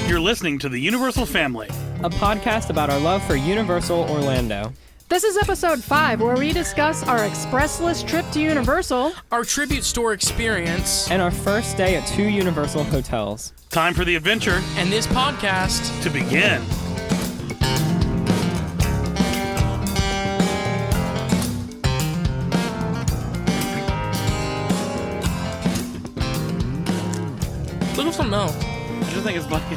You're listening to The Universal Family, a podcast about our love for Universal Orlando. This is episode 5, where we discuss our expressless trip to Universal, our tribute store experience, and our first day at 2 Universal hotels. Time for the adventure and this podcast to begin. Look at some milk. I just think it's funny.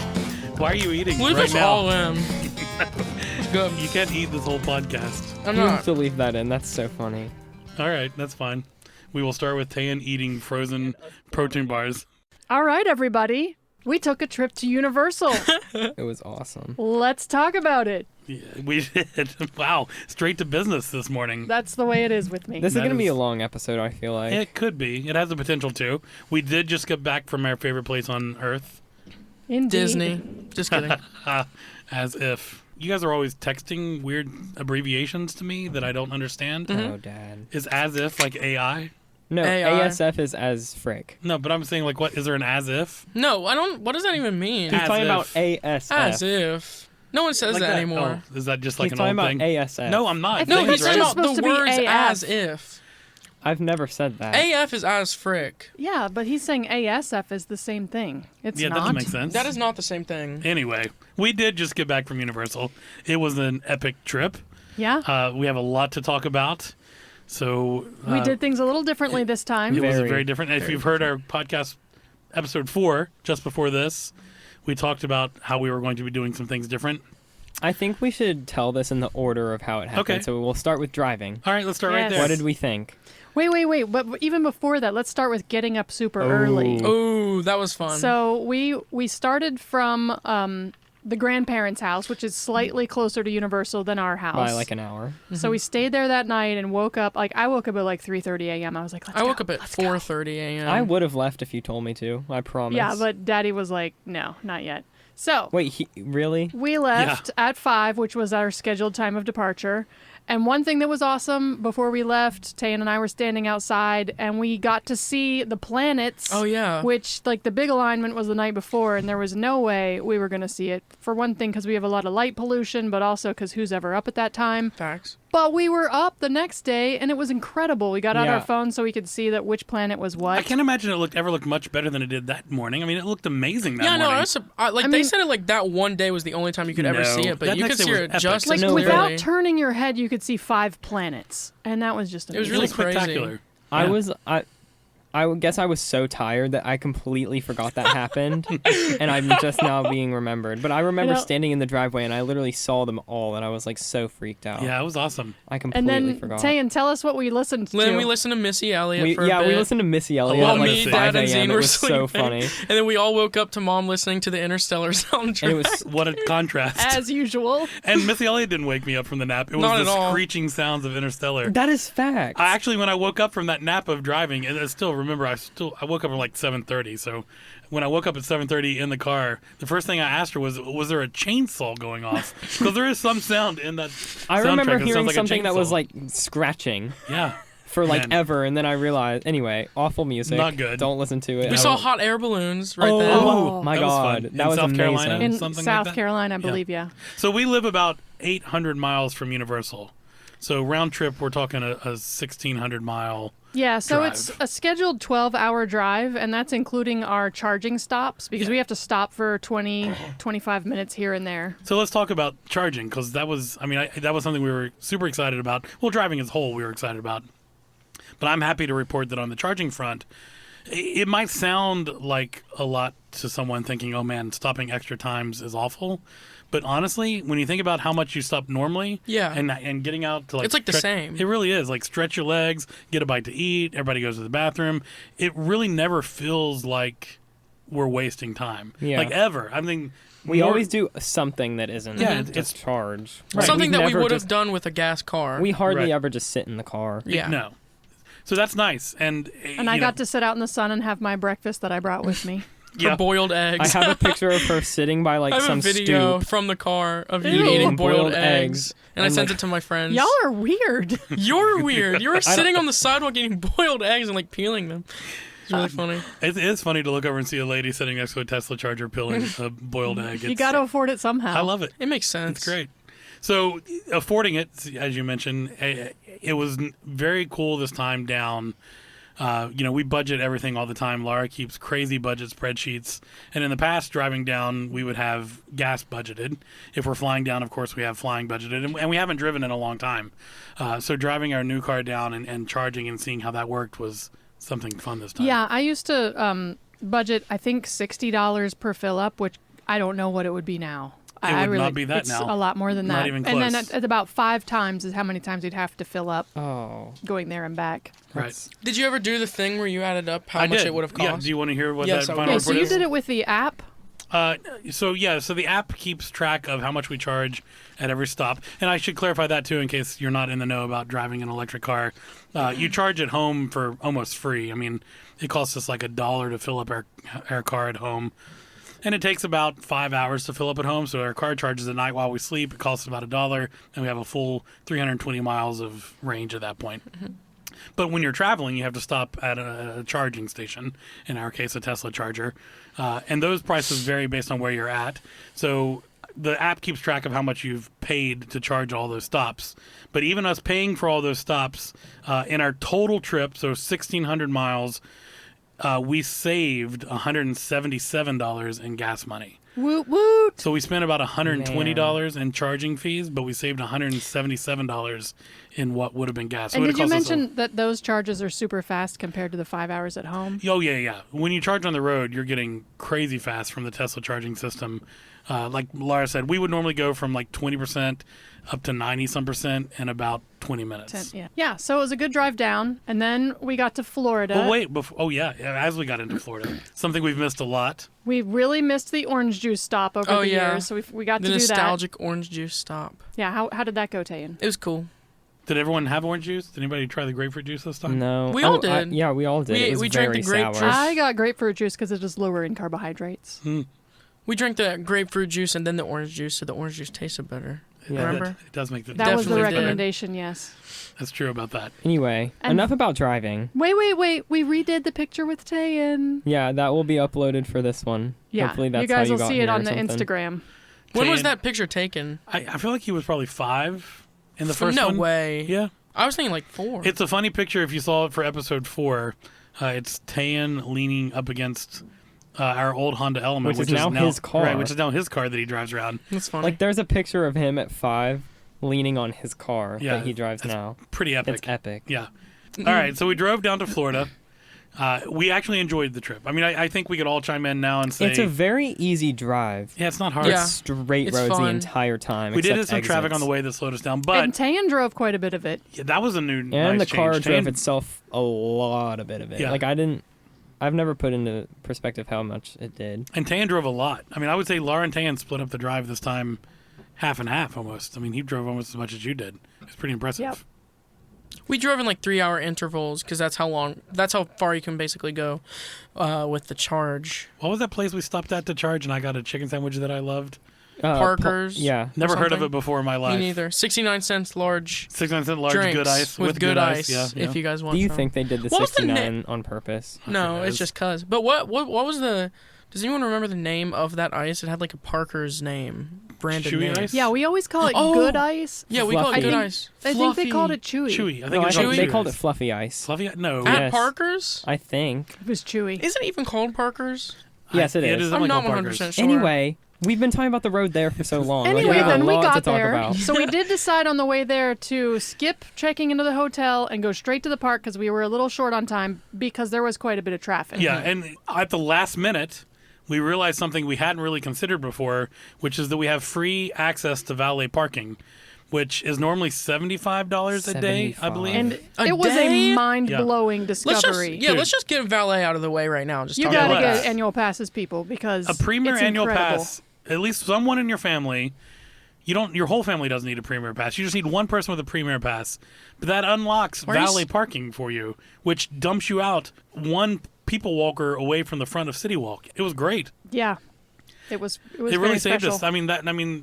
Why are you eating Leave right us now? all in. It's good. You can't eat this whole podcast. I'm You not. have to leave that in. That's so funny. All right, that's fine. We will start with Tan eating frozen protein bars. All right, everybody. We took a trip to Universal. It was awesome. Let's talk about it. Yeah, we did. Wow, straight to business this morning. That's the way it is with me. This is That going to be is- a long episode, I feel like. It could be. It has the potential to. We did just get back from our favorite place on Earth. Indeed. Disney. Just kidding. As if. You guys are always texting weird abbreviations to me that I don't understand. Oh, Dad. Is as if like AI? No, AI. ASF is as frick. No, but I'm saying like what is there an as if? No, I don't. What does that even mean? He's As talking about if. ASF. As if. No one says Like that anymore. Oh, is that just like He's an talking old about thing? ASF. No, I'm not. I No, think he's it's talking just about supposed the to be words AF. as if. I've never said that. AF is as frick. Yeah, but he's saying ASF is the same thing. It's Yeah, that not. doesn't make sense. That is not the same thing. Anyway, we did just get back from Universal. It was an epic trip. Yeah. We have a lot to talk about. So We did things a little differently this time. It was Very, very different. If you've heard our podcast, episode 4, just before this, we talked about how we were going to be doing some things different. I think we should tell this in the order of how it happened. Okay. So we'll start with driving. All right, let's start right Yes. there. What did we think? Wait. But even before that, let's start with getting up super early. Oh, that was fun. So we started from the grandparents' house, which is slightly closer to Universal than our house. By like an hour. So we stayed there that night and woke up. Like I woke up at like 3:30 a.m. I was like, I woke up at 4:30 a.m. I would have left if you told me to. I promise. Yeah, but Daddy was like, no, not yet. So Wait, really? we left at 5, which was our scheduled time of departure. And one thing that was awesome, before we left, Tayan and I were standing outside, and we got to see the planets. Oh, yeah. Which, like, the big alignment was the night before, and there was no way we were going to see it. For one thing, because we have a lot of light pollution, but also because who's ever up at that time. Facts. But we were up the next day, and it was incredible. We got out Yeah. our phones so we could see that which planet was what. I can't imagine it ever looked much better than it did that morning. I mean, it looked amazing that Yeah, morning. no, they mean- said it like that one day was the only time you could ever No, see it, but that you next could day see was it epic. just Like, as No clearly. without turning your head, you could see 5 planets. And that was just It was amazing. Really really crazy. spectacular. I Yeah. was I would guess I was so tired that I completely forgot that happened, and I'm just now being remembered. But I remember standing in the driveway and I literally saw them all, and I was like so freaked out. Yeah, it was awesome. I And completely then, forgot. Tayan, tell us what we listened to. Then we listened to Missy Elliott for a we bit. listened to Missy Elliott Well, at like me, 5 Dad, and a.m. Zane It were was so sleeping. funny. And then we all woke up to Mom listening to the Interstellar soundtrack. And it was What a contrast. As usual. And Missy Elliott didn't wake me up from the nap. It was Not the at all. screeching sounds of Interstellar. that is fact. I actually, when I woke up from that nap of driving, and I still remember, I woke up at like 7:30. So when I woke up at 7:30 in the car, the first thing I asked her was there a chainsaw going off? Because there is some sound in that. I soundtrack remember that sounds hearing like a something that was chainsaw. like scratching Yeah. for like Man. ever, and then I realized. Anyway, awful music. Not good. Don't listen to it. we saw hot air balloons right Oh, then. Oh, my that was god, fun. that In was South amazing. Carolina? In Something like South that? Carolina, I believe, yeah. So we live about 800 miles from Universal. So round trip, we're talking a 1,600 mile. Yeah, so Drive. it's a scheduled 12-hour drive, and that's including our charging stops, because we have to stop for 20, 25 minutes here and there. So let's talk about charging, because that was, that was something we were super excited about. Well, driving as a whole, we were excited about. But I'm happy to report that on the charging front, it might sound like a lot to someone thinking, oh man, stopping extra times is awful. But honestly, when you think about how much you stop normally, Yeah. and getting out to like It's like the same. It really is. Like stretch your legs, get a bite to eat, everybody goes to the bathroom. It really never feels like we're wasting time. Yeah. Like ever. I mean, We always do something that isn't Yeah, just it's- charge. Right. Something We've that we never would have just- done with a gas car. We hardly Right. ever just sit in the car. yeah. No. So that's nice. And And I got to sit out in the sun and have my breakfast that I brought with me. For boiled eggs. I have a picture of her sitting by like I have some a video stoop. from the car of you Ew. eating boiled Boiled eggs. eggs. And I And, sent like- it to my friends. Y'all are weird. You're weird. You were sitting on the sidewalk eating boiled eggs and like peeling them. It's really funny. It is funny to look over and see a lady sitting next to a Tesla charger peeling a boiled egg. You got to afford it somehow. I love it. It makes sense. It's great. So affording it, as you mentioned, it was very cool this time down. We budget everything all the time. Laura keeps crazy budget spreadsheets. And in the past, driving down, we would have gas budgeted. If we're flying down, of course, we have flying budgeted. And we haven't driven in a long time. So driving our new car down and charging and seeing how that worked was something fun this time. Yeah, I used to budget, I think, $60 per fill up, which I don't know what it would be now. It would not be that it's now. a lot more than that. Not even And then close. at about 5 times is how many times you'd have to fill up Oh. going there and back. Right. Did you ever do the thing where you added up how I much did. it would have cost? Yeah. Do you want to hear what Yes, that I would. final Okay, so report you is? did it with the app? So the app keeps track of how much we charge at every stop. And I should clarify that too in case you're not in the know about driving an electric car. You charge at home for almost free. I mean, it costs us like $1 to fill up our car at home. And it takes about 5 hours to fill up at home. So our car charges at night while we sleep. It costs about $1, and we have a full 320 miles of range at that point. Mm-hmm. But when you're traveling, you have to stop at a charging station, in our case, a Tesla charger. And those prices vary based on where you're at. So the app keeps track of how much you've paid to charge all those stops. But even us paying for all those stops, in our total trip, so 1,600 miles, we saved $177 in gas money. Woot woot! So we spent about $120 in charging fees, but we saved $177 in what would have been gas. So And it did you cost us mention that those charges are super fast compared to the 5 hours at home? Oh, yeah. When you charge on the road, you're getting crazy fast from the Tesla charging system. Like Laura said, we would normally go from like 20% up to 90-some% in about 20 minutes. Yeah, so it was a good drive down, and then we got to Florida. Well, wait. As we got into Florida, something we've missed a lot. We really missed the orange juice stop over Oh, the yeah. years, so we got The to do that. nostalgic orange juice stop. Yeah, how did that go, Tayan? It was cool. Did everyone have orange juice? Did anybody try the grapefruit juice this time? No. We all Oh, did. yeah, we all did. We- It was we drank the very grape sour. juice. I got grapefruit juice because it is lower in carbohydrates. We drank the grapefruit juice and then the orange juice, so the orange juice tasted better. Yeah. Remember? It does make the That was the Definitely did. recommendation, yes. That's true about that. Anyway, And- enough about driving. Wait. We redid the picture with Tayan. Yeah, that will be uploaded for this one. Yeah, Hopefully that's you guys how will got see here it or on the something. Instagram. When was Tayan- that picture taken? I feel like he was probably 5 in the first no one. way. Yeah. I was thinking like 4. It's a funny picture if you saw it for episode 4. It's Tayan leaning up against our old Honda Element, Which is now his car. Right, which is now his car that he drives around. That's funny. Like, there's a picture of him at 5 leaning on his car Yeah, that he drives that's now. Pretty epic. It's epic. Yeah. All right, so we drove down to Florida. We actually enjoyed the trip. I mean, I think we could all chime in now and say It's a very easy drive. yeah, it's not hard. Yeah. Straight It's roads the fun. entire time. We did except hit some traffic exits. on the way that slowed us down, but And Tayan drove quite a bit of it. yeah, that was a new And nice the car change. drove Tayan- itself a lot of it. Yeah. Like, I've never put into perspective how much it did. And Tayan drove a lot. I mean, I would say Laura and Tayan split up the drive this time half and half almost. I mean, he drove almost as much as you did. It's pretty impressive. Yep. We drove in like 3-hour intervals because that's how far you can basically go with the charge. What was that place we stopped at to charge and I got a chicken sandwich that I loved? Parker's. Yeah. Never heard of something? it before in my life. Me neither. 69 cents large 69-cent large drinks good ice with good ice. Yeah, If you guys want. Do you some. think they did the What was the 69 on purpose? No, Who it's knows? just cuz. But what was the? Does anyone remember the name of that ice? It had like a Parker's name, branded Chewy name. ice? Yeah, we always call it Oh! good ice. Yeah, we call Fluffy. it good I think- ice. I think they Fluffy. called it chewy. Chewy. I think No, it's I called think they chewy called it ice. fluffy ice. Fluffy. No. At Yes. Parker's. I think. It was chewy. Isn't it even called Parker's? Yes, it It is. is I'm like not called 100% Parker's. sure. Anyway, we've been talking about the road there for so long. Like, Anyway, we have a then we lot got to talk there. about. So we did decide on the way there to skip checking into the hotel and go straight to the park because we were a little short on time because there was quite a bit of traffic. Yeah, and at the last minute, we realized something we hadn't really considered before, which is that we have free access to valet parking, which is normally $75 a day, I 75. believe. And A it was day? a mind-blowing discovery. Let's just get valet out of the way right now. Just You talk gotta about let's. get annual passes, people, because a premier it's annual incredible. pass, at least someone in your family, your whole family doesn't need a premier pass. You just need one person with a premier pass. But that unlocks Why are you valet parking for you, which dumps you out one people walker away from the front of City Walk. It was great. Yeah. It was It really very saved special. us. I mean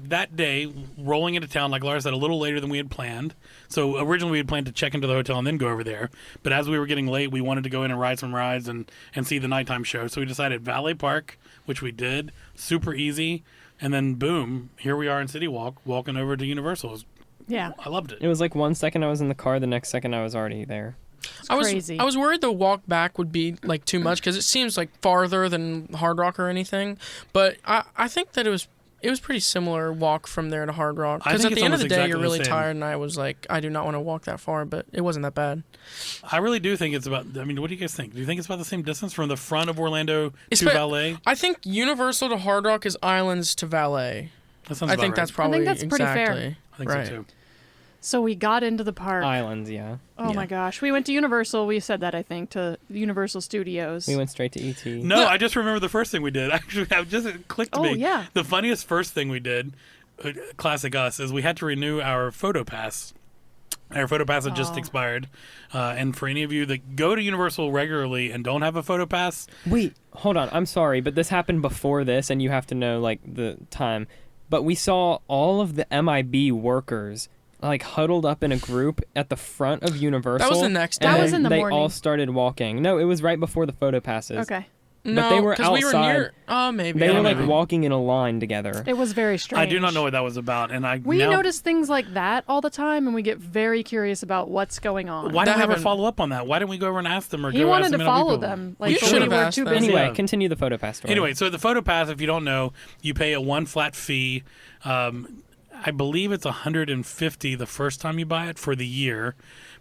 that day rolling into town, like Laura said, a little later than we had planned. So originally we had planned to check into the hotel and then go over there. But as we were getting late, we wanted to go in and ride some rides and see the nighttime show. So we decided Valet Park, which we did, super easy. And then boom, here we are in City Walk, walking over to Universal. Yeah. I loved it. It was like 1 second I was in the car, the next second I was already there. It's crazy. I was worried the walk back would be like too much because it seems like farther than Hard Rock or anything. But I think that it was pretty similar walk from there to Hard Rock. I Because think at it's the end of almost the day, exactly you're the really same. tired, and I was like, I do not want to walk that far, but it wasn't that bad. I really do think it's about. I mean, what do you guys think? Do you think it's about the same distance from the front of Orlando It's to ba- Valet? I think Universal to Hard Rock is Islands to Valet. That sounds I about think right. that's probably that's pretty fair. exactly. I think right. so too. So we got into the park. Islands, yeah. Oh Yeah. my gosh. We went to Universal. We said that, I think, to Universal Studios. We went straight to ET. No, I just remember the first thing we did. Actually, it clicked to Oh, me. yeah. The funniest first thing we did, classic us, is we had to renew our photo pass. Our photo pass had just Oh. expired. And for any of you that go to Universal regularly and don't have a photo pass, Wait, hold on. I'm sorry, but this happened before this, and you have to know like the time. But we saw all of the MIB workers like huddled up in a group at the front of Universal. That was the next and That day. was in the they morning. all started walking. No, it was right before the photo passes. Okay. No, they were 'cause we were outside. near. Oh, maybe. They I were don't like know. walking in a line together. It was very strange. I do not know what that was about. And I We now, notice things like that all the time, and we get very curious about what's going on. Why That didn't we ever happened- follow up on that? Why didn't we go over and ask them or He go wanted ask to them follow people? them. You Like, should we have were asked too them. busy. Anyway, Yeah. continue the photo pass story. Anyway, so the photo pass, if you don't know, you pay a one flat fee. I believe it's $150 the first time you buy it for the year,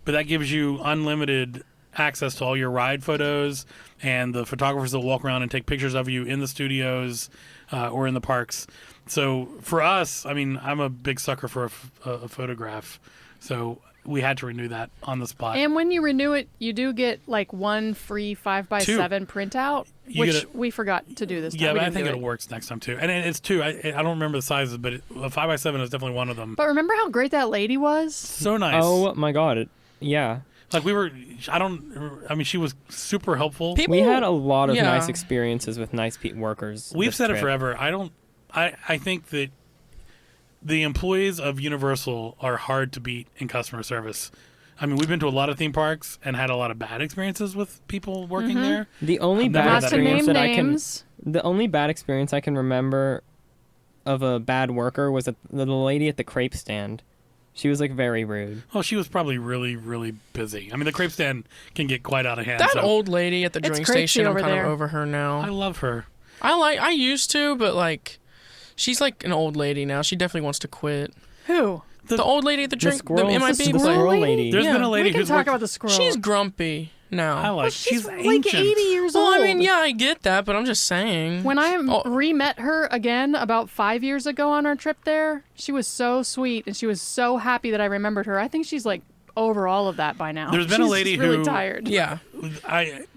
but that gives you unlimited access to all your ride photos and the photographers that walk around and take pictures of you in the studios or in the parks. So for us, I mean, I'm a big sucker for a photograph, so we had to renew that on the spot. And when you renew it, you do get like one free 5x7 printout, You which get a- we forgot to do this time. Yeah, We but I didn't think do it it. works next time too. And it's two. I don't remember the sizes, but a 5x7 is definitely one of them. But remember how great that lady was? So nice. Oh my God! Yeah, Like we were, I mean, she was super helpful. People, we had a lot of yeah. nice experiences with nice workers. We've this said it trip. forever. I think that the employees of Universal are hard to beat in customer service. I mean, we've been to a lot of theme parks and had a lot of bad experiences with people working there. The only I've never bad had Not to that name experience that I can names. The only bad experience I can remember of a bad worker was the lady at the crepe stand. She was like very rude. Well, she was probably really, really busy. I mean, the crepe stand can get quite out of hand. That so old lady at the It's drink Crepesy station, I'm over kind there. of over her I now. love her. I used to, but like, she's like an old lady now. She definitely wants to quit. Who? The old lady at the The drink, squirrel, the MIB the squirrel squirrel lady? lady. There's Yeah. been a lady We can who's talk worked. about the squirrel. She's grumpy now. I like. Well, she's like ancient. 80 years Well, old. I mean, yeah, I get that, but I'm just saying. When I Oh. re-met her again about 5 years ago on our trip there, she was so sweet and she was so happy that I remembered her. I think she's like over all of that by now. There's been a She's lady really who- tired. Yeah.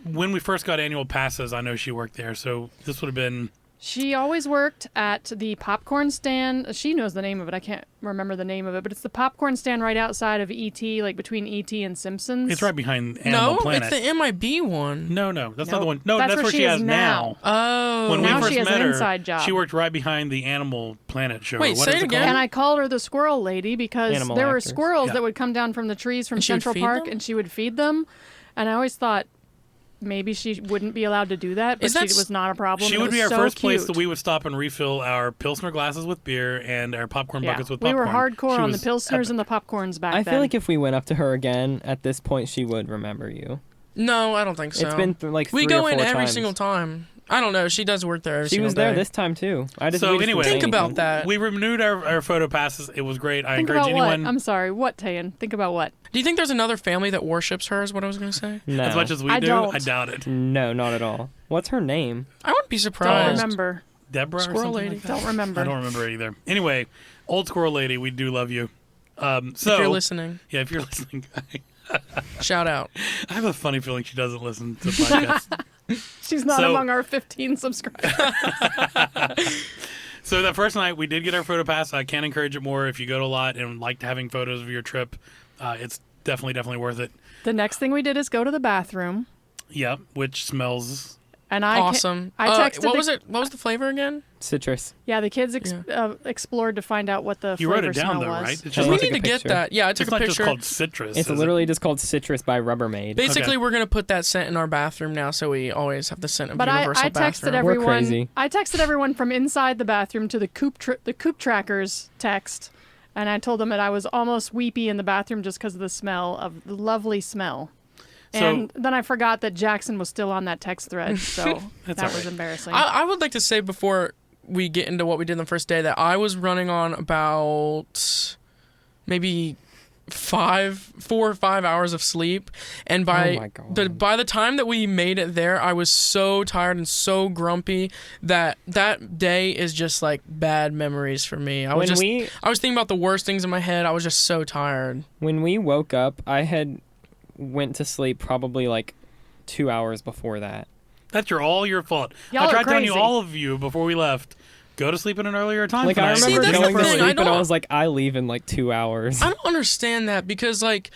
When we first got annual passes, I know she worked there, so this would have been. She always worked at the popcorn stand. She knows the name of it. I can't remember the name of it, but it's the popcorn stand right outside of ET, like between ET and Simpsons. It's right behind Animal No, Planet. it's the MIB one. No, that's not Nope. the one. No, That's that's where where she she is is now. now. Oh. When Now we first she has met an her, inside job. she worked right behind the Animal Planet show. Wait, What say is it again? called? And I called her the squirrel lady because Animal there were actors. squirrels Yeah. that would come down from the trees from And she would Central feed Park, them? and she would feed them. And I always thought maybe she wouldn't be allowed to do that, but Is that she was not a problem. She It would was be our so first place cute. that we would stop and refill our Pilsner glasses with beer and our popcorn Yeah, buckets with we popcorn. were hardcore She on the was pilsners epic. and the popcorns back I then. feel like if we went up to her again at this point, she would remember you. No, I don't think so. It's been like we 3 go or 4 in every times. single time. I don't know. She does work there every She single was there day. this time too. I just So we just anyway- didn't say Think about anything. that. We renewed our photo passes. It was great. I Think encourage about anyone, what? I'm sorry. What, Tayan? Think about what? Do you think there's another family that worships her? Is what I was gonna say. No. as much as we I do, don't. I doubt it. No, not at all. What's her name? I wouldn't be Don't surprised. remember. Deborah or Squirrel something lady. like that? Don't remember. I don't remember it either. Anyway, old squirrel lady, we do love you. So If you're listening, yeah, if you're listening, shout out. I have a funny feeling she doesn't listen to podcasts. She's not So- among our 15 subscribers. So that first night, we did get our photo pass. I can't encourage it more. If you go to a lot and like having photos of your trip, it's definitely worth it. The next thing we did is go to the bathroom. Yeah, which smells And I Awesome. I texted what the, was it? What was the flavor again? Citrus. Yeah, the kids explored to find out what the You flavor wrote it down smell though, was. right? It's Hey, just We took need a to get picture. that. Yeah, I took it's a not picture. just called citrus. It's is literally just called Citrus by Rubbermaid. Basically, we're gonna put that scent in our bathroom now, so we always have the scent of But universal I texted bathroom. everyone. crazy. I texted everyone from inside the bathroom to the coop trackers text, and I told them that I was almost weepy in the bathroom just because of the smell of the lovely smell. And then I forgot that Jackson was still on that text thread, so that was embarrassing. I would like to say before we get into what we did on the first day that I was running on about maybe 4 or 5 hours of sleep, and my God. by the time that we made it there, I was so tired and so grumpy that day is just like bad memories for me. I was thinking about the worst things in my head. I was just so tired. When we woke up, I had went to sleep probably like 2 hours before that. That's all your fault. Y'all I tried are telling you, crazy. all of you, before we left, go to sleep at an earlier time. Like I tonight. remember that's going the to thing, I sleep and I don't- was like, I leave in like 2 hours. I don't understand that because like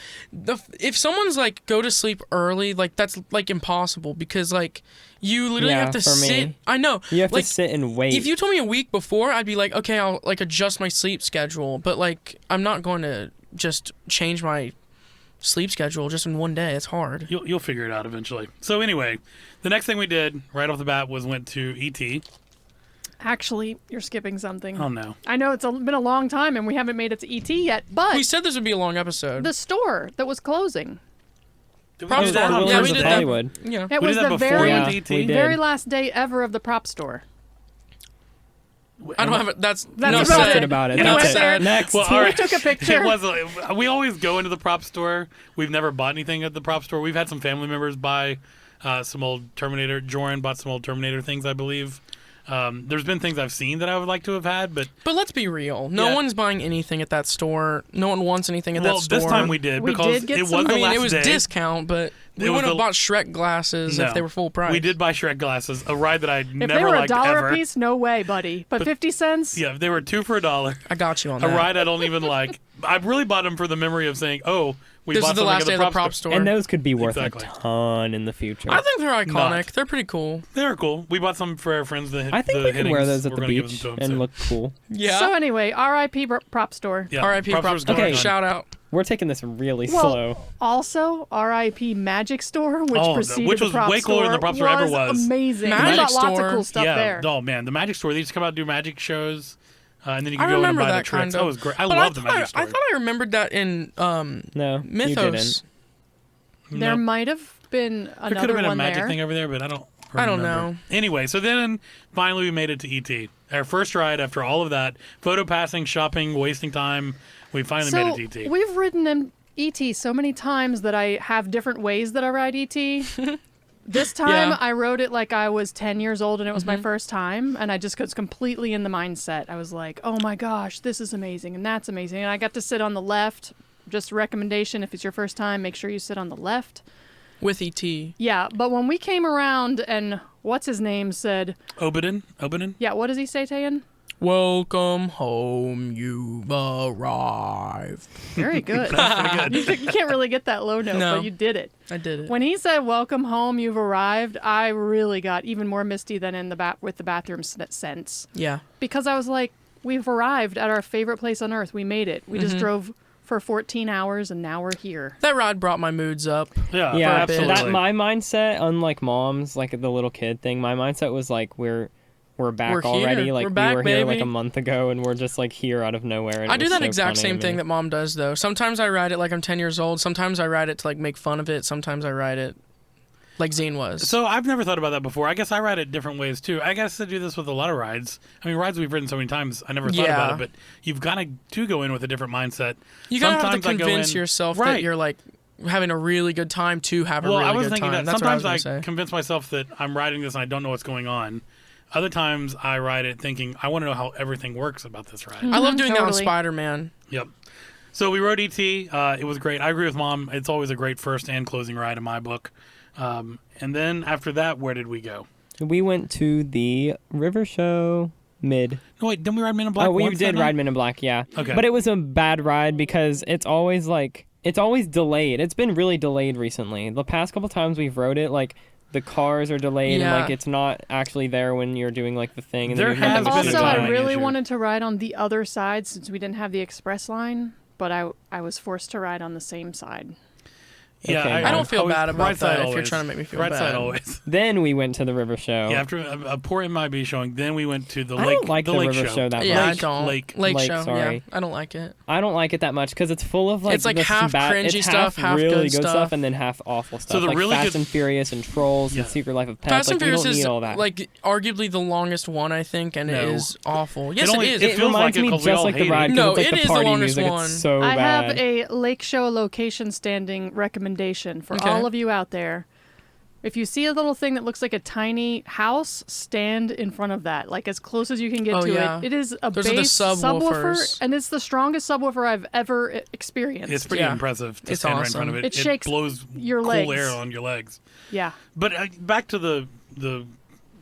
if someone's like go to sleep early, like that's like impossible because like you literally Yeah, have to for me. sit. I know. You have like, to sit and wait. If you told me a week before, I'd be like, okay, I'll like adjust my sleep schedule, but like I'm not going to just change my sleep schedule just in one day. It's hard. You'll figure it out eventually. So anyway, the next thing we did right off the bat was went to ET. Actually, you're skipping something. Oh no. I know it's been a long time and we haven't made it to ET yet, but We said this would be a long episode. the store that was closing. Did Prop do store. that on Yeah, we Thursday? did that. Hollywood. Yeah. It We was did that the before we very, went to Yeah, ET? we did. very last day ever of the prop store. I don't have it. That's That's no about sad. it. Good about it. You That's went it. there. Next. Well, all right. We took a picture. It was. We always go into the prop store. We've never bought anything at the prop store. We've had some family members buy some old Terminator. Joran bought some old Terminator things, I believe. There's been things I've seen that I would like to have had, but But let's be real. No Yeah. one's buying anything at that store. No one wants anything at well, that store. this time we did We because did get it was some- the I mean, last it was day. discount, but we It was would have the- bought Shrek glasses No. if they were full price. We did buy Shrek glasses, a ride that I If never they were liked $1 ever. a piece, no way, buddy. But 50 cents? Yeah, they were 2 for $1. I got you on A that. ride I don't even like. I really bought them for the memory of saying, "Oh, we This bought is the something last at day the of the prop store. And those could be worth Exactly. a ton in the future. I think they're iconic. Not. They're pretty cool. They're cool. We bought some for our friends. I think we could wear those at the beach and look cool. Yeah. So anyway, RIP prop store. Yeah, R.I.P. prop Prop store's Store. going Okay. on. Shout out. We're taking this really Well, slow. Also, RIP Magic Store, which Oh, preceded which the was prop way cooler than the prop store ever was. Amazing. Magic We got lots Store. of cool stuff Yeah. there. Oh man, the magic store. They used to come out and do magic shows, and then you could I go in and remember buy the that tricks. kind That of. was great. I But love the thought magic store. I thought I remembered that in No, you Mythos. didn't. There Nope. might have been There could another have been a one magic there. thing over there, but I don't don't remember. know. Anyway, so then finally we made it to ET. Our first ride after all of that, photo passing, shopping, wasting time. We finally So made it to ET. we've ridden in ET so many times that I have different ways that I ride ET. This time Yeah. I rode it like I was 10 years old and it was Mm-hmm. my first time, and I just was completely in the mindset. I was like, oh my gosh, this is amazing and that's amazing. And I got to sit on the left. Just a recommendation, if it's your first time, make sure you sit on the left. With E.T. Yeah, but when we came around and what's his name said, Obedin? yeah, what does he say, Tayan? Welcome home, you've arrived. Very good. You can't really get that low note, No. but you did it. I did it. When he said "Welcome home, you've arrived," I really got even more misty than in the with the bathroom sense, Yeah. because I was like, "We've arrived at our favorite place on earth. We made it. We Mm-hmm. just drove for 14 hours, and now we're here." That ride brought my moods up. Yeah, Yeah, absolutely. that my mindset, unlike mom's, like the little kid thing, my mindset was like we're back We're here. already. Like We're back, we were here like baby. a month ago, and we're just like here out of nowhere. And I it do was that so exact funny same to thing me. that mom does, though. Sometimes I ride it like I'm 10 years old. Sometimes I ride it to like make fun of it. Sometimes I ride it like Zane was. So I've never thought about that before. I guess I ride it different ways too. I guess I do this with a lot of rides. I mean, rides we've ridden so many times, I never thought about Yeah. it. But you've got to go in with a different mindset. you gotta have to Sometimes I go convince in- yourself Right. that you're like having a really good time to have a Well, really I was good thinking time. that That's what I sometimes was I gonna say. convince myself that I'm riding this and I don't know what's going on. Other times I ride it thinking I want to know how everything works about this ride. I love doing that on Totally. Spider-Man. Yep. So we rode ET. It was great. I agree with Mom. It's always a great first and closing ride in my book. And then after that, where did we go? We went to the River Show mid. No, wait, didn't we ride Men in Black? Oh, we once did that ride night? Men in Black, yeah. Okay. But it was a bad ride because it's always delayed. It's been really delayed recently. The past couple times we've rode it, like the cars are delayed and Yeah. like it's not actually there when you're doing like the thing. And There then you have has to been a Also, time I really issue. wanted to ride on the other side since we didn't have the express line, but I was forced to ride on the same side. Yeah, Okay, I don't feel always- bad about right side that if you're always. trying to make me feel right bad. side always. Then we went to the river show. Yeah, after a poor MIB showing, then we went to the I lake. don't like the lake river show that Yeah, much. I don't. Lake. Lake Lake, show. sorry. Yeah, I don't like it. I don't like it that much because it's full of like It's, like, this half bad, cringy it's stuff, half really good stuff. and then half awful stuff. So the like really Fast good- and Furious and Trolls Yeah. and Secret Life of Pets. Fast like, and Furious we don't is need all that. like arguably the longest one, I think, and No. it is awful. Yes, only- it is. it it feels reminds like it me 'cause we just all like the hate ride it. because No, it's like it the is the party longest music. one. It's so I bad. have a lake show location standing recommendation for Okay. all of you out there. If you see a little thing that looks like a tiny house, stand in front of that, like as close as you can get Oh, to yeah. it. It is a Those are the bass subwoofer, subwoofers. and it's the strongest subwoofer I've ever experienced. It's pretty Yeah. impressive to It's stand right in front awesome. of it. It shakes blows your cool legs. air on your legs. Yeah. But back to the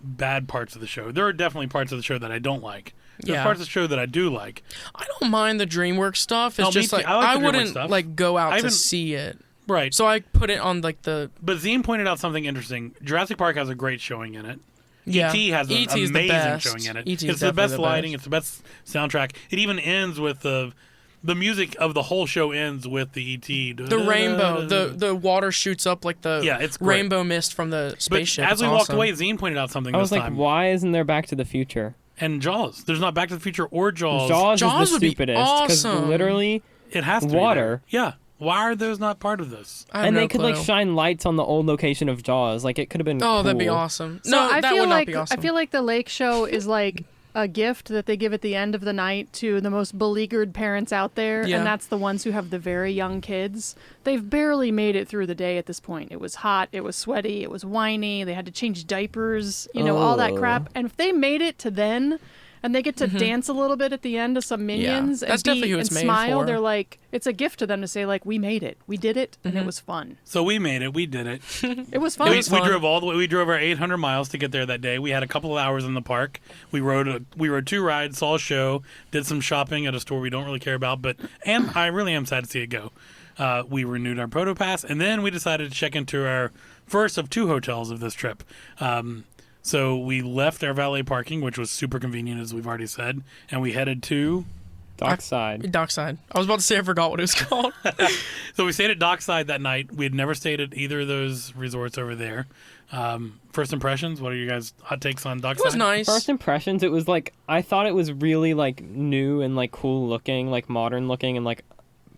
bad parts of the show. There are definitely parts of the show that I don't like. There's Yeah. parts of the show that I do like. I don't mind the DreamWorks stuff. It's Oh, me just too. like I like I the DreamWorks wouldn't stuff. like go out I to even- see it. Right. So I put it on like the But Zine pointed out something interesting. Jurassic Park has a great showing in it. yeah. E.T. has an E.T. is the amazing best. showing in it. E.T. is It's the definitely best lighting. It's the best soundtrack. It even ends with the music of the whole show ends with the E.T. The rainbow, the water shoots up like the Yeah, it's great. rainbow mist from the But spaceship. as It's we walked awesome. away, Zine pointed out something I this was like, time. why isn't there Back to the Future? And Jaws. There's not Back to the Future or Jaws. Jaws Jaws is the would be stupidest because awesome. literally, It has to be Water. there. Yeah. Why are those not part of this? I have and no they could like clue. shine lights on the old location of Jaws. Like it could have been. Oh, that'd be cool. awesome. So No, I that feel would like not be awesome. I feel like the lake show is like a gift that they give at the end of the night to the most beleaguered parents out there, Yeah. and that's the ones who have the very young kids. They've barely made it through the day at this point. It was hot, it was sweaty, it was whiny, they had to change diapers, all that Oh. crap. And if they made it to then and they get to dance a little bit at the end of some minions that's and definitely be who and it's made smile, for. they're like, it's a gift to them to say like, we made it, we did it, and it was fun. So we made it. We did it. It was fun. We, was we fun. drove all the way. We drove our 800 miles to get there that day. We had a couple of hours in the park. We rode 2 rides, saw a show, did some shopping at a store we don't really care about. And I really am sad to see it go. We renewed our proto pass, and then we decided to check into our first of 2 hotels of this trip. So we left our valet parking, which was super convenient, as we've already said, and we headed to. Dockside. Dockside. I was about to say I forgot what it was called. So we stayed at Dockside that night. We had never stayed at either of those resorts over there. First impressions. What are you guys' hot takes on Dockside? It was nice. First impressions, it was like I thought it was really like new and like cool looking, like modern looking, and like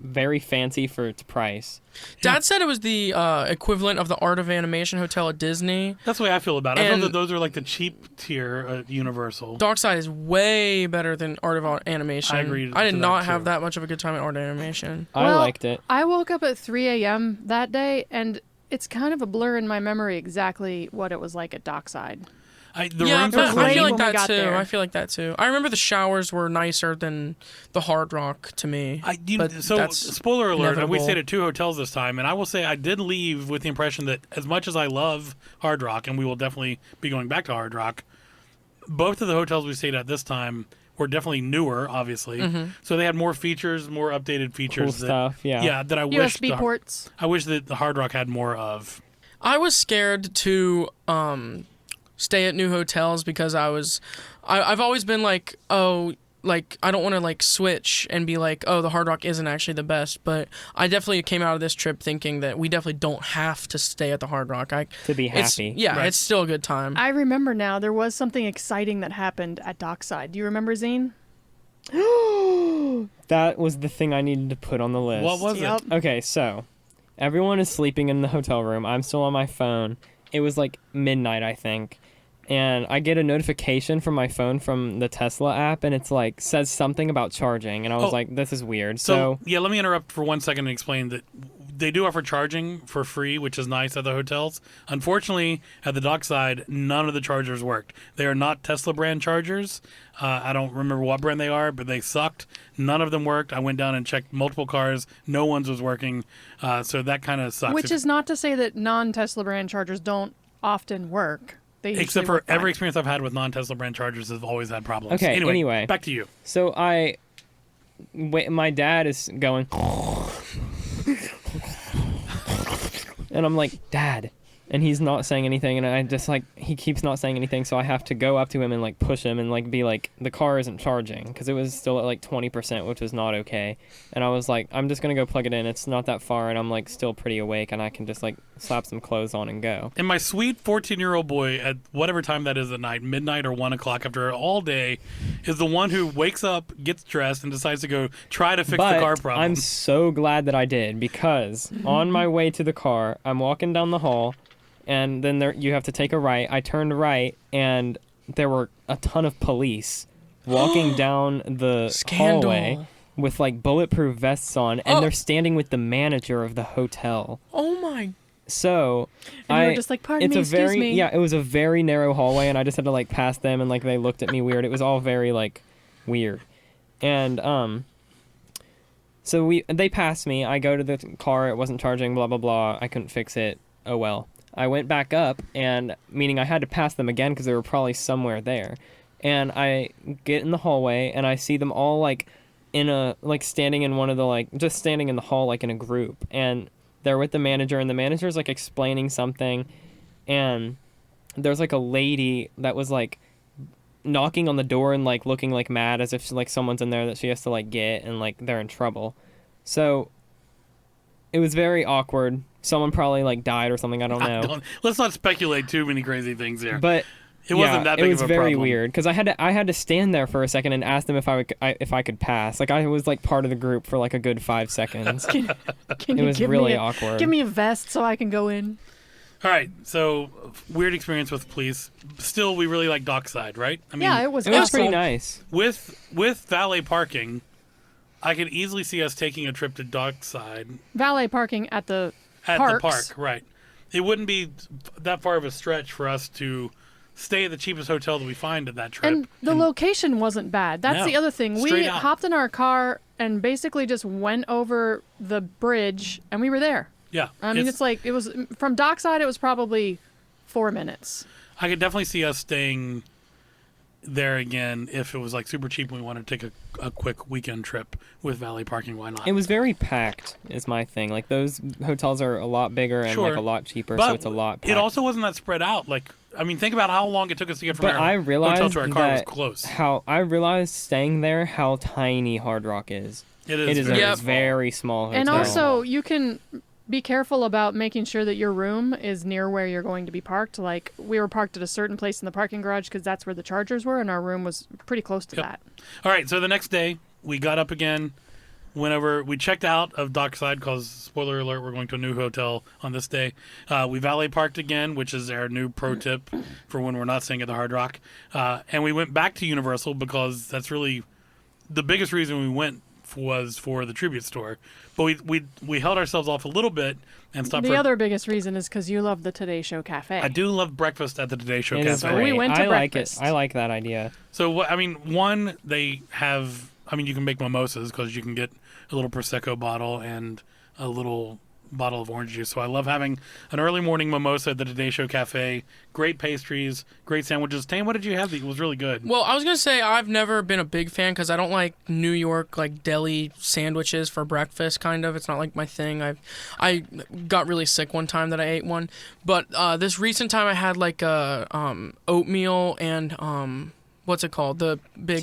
very fancy for its price. Dad said it was the equivalent of the Art of Animation Hotel at Disney. That's the way I feel about it. I feel And- that those are like the cheap tier at Universal. Dockside is way better than Art of Animation. I agree I did to not that, have too. that much of a good time at Art of Animation. I Well, liked it. I woke up at 3 a.m. that day, and it's kind of a blur in my memory exactly what it was like at Dockside. The yeah, rooms but are was I late feel clean. like when we that got too. there. I feel like that too. I remember the showers were nicer than the Hard Rock to me. But So, that's spoiler alert, we inevitable. stayed at 2 hotels this time, and I will say I did leave with the impression that as much as I love Hard Rock, and we will definitely be going back to Hard Rock, both of the hotels we stayed at this time were definitely newer, obviously. So they had more features, more updated features. Cool that, stuff. Yeah. Yeah, that I wish USB ports. I wish that the Hard Rock had more of. I was scared to stay at new hotels because I've always been like, oh, like I don't want to like switch and be like, oh, the Hard Rock isn't actually the best. But I definitely came out of this trip thinking that we definitely don't have to stay at the Hard Rock. To be happy. Yeah, Right. it's still a good time. I remember now there was something exciting that happened at Dockside. Do you remember, Zine? That was the thing I needed to put on the list. What was Yep. it? Okay, so everyone is sleeping in the hotel room. I'm still on my phone. It was like midnight, I think. And I get a notification from my phone from the Tesla app, and it's like says something about charging. And I was Oh. like, this is weird. So, So, yeah, let me interrupt for 1 second and explain that they do offer charging for free, which is nice at the hotels. Unfortunately, at the Dockside, none of the chargers worked. They are not Tesla brand chargers. I don't remember what brand they are, but they sucked. None of them worked. I went down and checked multiple cars. No one's was working. So that kind of sucks. Which is not to say that non-Tesla brand chargers don't often work. They usually Except for work fine. every experience I've had with non-Tesla brand chargers has always had problems. Okay, anyway. back to you. so my dad is going, and I'm like, Dad. and he's not saying anything, and I just like he keeps not saying anything, so I have to go up to him and like push him and like be like, the car isn't charging, because it was still at like 20%, which was not okay. And I was like, I'm just gonna go plug it in. It's not that far, and I'm like still pretty awake, and I can just like slap some clothes on and go. And my sweet 14-year-old boy, at whatever time that is at night, midnight or 1 o'clock after all day, is the one who wakes up, gets dressed, and decides to go try to fix the car problem. I'm so glad that I did, because on my way to the car, I'm walking down the hall, and then you have to take a right. I turned right, and there were a ton of police walking down the hallway with like bulletproof vests on, and they're standing with the manager of the hotel. Oh my! So and you were just like, pardon me, excuse me. Yeah, it was a very narrow hallway, and I just had to like pass them, and like they looked at me weird. It was all very like weird, and so they passed me. I go to the car. It wasn't charging. Blah blah blah. I couldn't fix it. Oh well. I went back up, and meaning I had to pass them again because they were probably somewhere there. And I get in the hallway, and I see them all like standing in one of the like just standing in the hall like in a group, and they're with the manager, and the manager's like explaining something, and there's like a lady that was like knocking on the door and like looking like mad as if like someone's in there that she has to like get, and like they're in trouble. So it was very awkward. Someone probably like died or something. I don't know. Let's not speculate too many crazy things here. But it wasn't that big of a problem. It was very weird because I had to stand there for a second and ask them if I could pass. Like I was like part of the group for like a good 5 seconds. It was really awkward. Give me a vest so I can go in. All right, so weird experience with police. Still, we really like Dockside, right? I mean, yeah, it was pretty nice. With valet parking, I could easily see us taking a trip to Dockside. Valet parking at the At parks. the park, right. It wouldn't be that far of a stretch for us to stay at the cheapest hotel that we find at that trip. And the location wasn't bad. That's the other thing. We hopped in our car and basically just went over the bridge, and we were there. Yeah. I mean, it's like, it was, from Dockside, it was probably 4 minutes. I could definitely see us staying there again if it was like super cheap and we wanted to take a quick weekend trip with valet parking. Why not? It was very packed is my thing. Like those hotels are a lot bigger and like a lot cheaper, but so it's a lot packed. It also wasn't that spread out. Like, I mean, think about how long it took us to get from our hotel to our car was close. I realized staying there how tiny Hard Rock is. It is. It is a very small hotel. And also, you can be careful about making sure that your room is near where you're going to be parked. Like, we were parked at a certain place in the parking garage because that's where the chargers were, and our room was pretty close to that. All right, so the next day, we got up again, went over, we checked out of Dockside because, spoiler alert, we're going to a new hotel on this day. We valet parked again, which is our new pro tip for when we're not staying at the Hard Rock. And we went back to Universal because that's really the biggest reason we went was for the tribute store. But we held ourselves off a little bit and stopped. The other biggest reason is because you love the Today Show Cafe. I do love breakfast at the Today Show Cafe. So we went to breakfast. I like that idea. So, I mean, one, they have, I mean, you can make mimosas because you can get a little Prosecco bottle and a little bottle of orange juice. So I love having an early morning mimosa at the Today Show Cafe. Great pastries, great sandwiches. Tane, what did you have that was really good? Well, I was going to say I've never been a big fan because I don't like New York, like, deli sandwiches for breakfast, kind of. It's not like my thing. I got really sick one time that I ate one. But this recent time I had, like, oatmeal and... what's it called? The big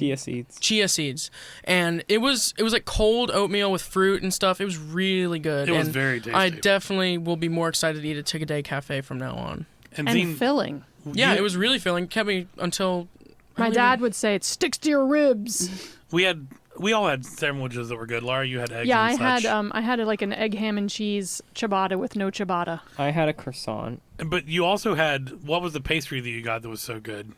chia seeds, and it was like cold oatmeal with fruit and stuff. It was really good. It was very tasty. I definitely will be more excited to eat at Tick-A-Day Cafe from now on. And filling. Yeah, it was really filling. Kept me until my dad would say it sticks to your ribs. We all had sandwiches that were good. Laura, you had eggs. Yeah, and I had like an egg, ham, and cheese ciabatta with no ciabatta. I had a croissant. But you also had, what was the pastry that you got that was so good?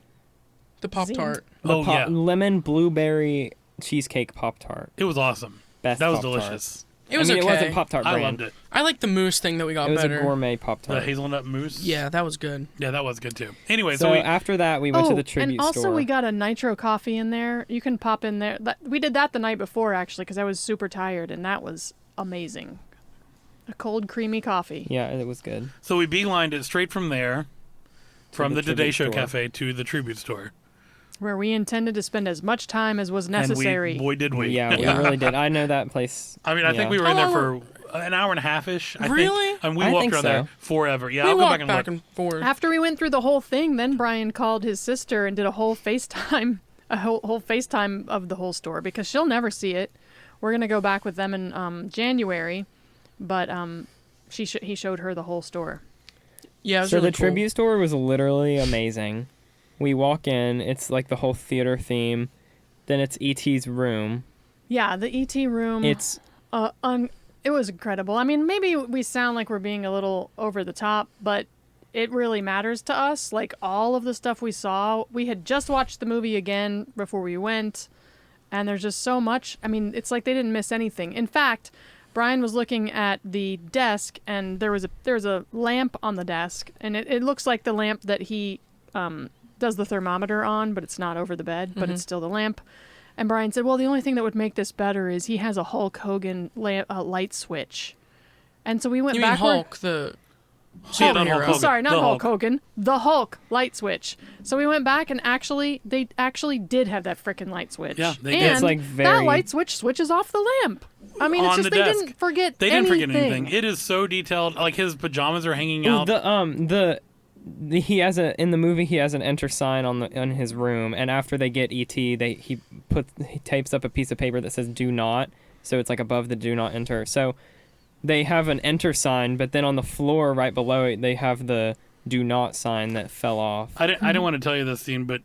The Pop-Tart. Yeah. Lemon blueberry cheesecake Pop-Tart. It was awesome. Best that was Pop-Tart. delicious. It was okay. It wasn't Pop-Tart brand. I loved it. I like the mousse thing that we got better. It was a gourmet Pop-Tart. The hazelnut mousse? Yeah, that was good. Yeah, that was good too. Anyway, so after that, we went to the tribute store. And also store. we got a nitro coffee in there. You can pop in there. We did that the night before, actually, because I was super tired, and that was amazing. A cold, creamy coffee. Yeah, it was good. So we beelined it straight from there, from the Today Show Cafe to the tribute store. Where we intended to spend as much time as was necessary. And boy, did we. Yeah, we really did. I know that place. I mean, I think we were in there for an hour and a half ish. Really? And we I walked think around so. there forever. Yeah, we I'll go walked back and look. forth. After we went through the whole thing, then Brian called his sister and did a whole FaceTime, whole FaceTime of the whole store because she'll never see it. We're gonna go back with them in January, but he showed her the whole store. Yeah, it was So really the cool. tribute store was literally amazing. We walk in, it's like the whole theater theme. Then it's E.T.'s room. Yeah, the ET room. It's it was incredible. I mean, maybe we sound like we're being a little over the top, but it really matters to us. Like all of the stuff we saw, we had just watched the movie again before we went, and there's just so much. I mean, it's like they didn't miss anything. In fact, Brian was looking at the desk, and there was a lamp on the desk, and it looks like the lamp that he does the thermometer on, but it's not over the bed, but it's still the lamp. And Brian said, well, the only thing that would make this better is he has a Hulk Hogan light switch. And so we went You mean backward. Hulk, the Yeah, not superhero. Hulk Hogan. Sorry, not The Hulk Hogan. The Hulk light switch. So we went back and they actually did have that frickin' light switch. Yeah, they did. and It's like that very- light switch switches off the lamp. I mean, it's On just the they desk. didn't forget They didn't forget anything. anything. It is so detailed. Like his pajamas are hanging Ooh, out. he has in the movie he has an enter sign on his room, and after they get ET, he tapes up a piece of paper that says "Do not," so it's like above the "Do not enter." So they have an enter sign, but then on the floor right below it, they have the "Do not" sign that fell off. I didn't want to tell you this scene, but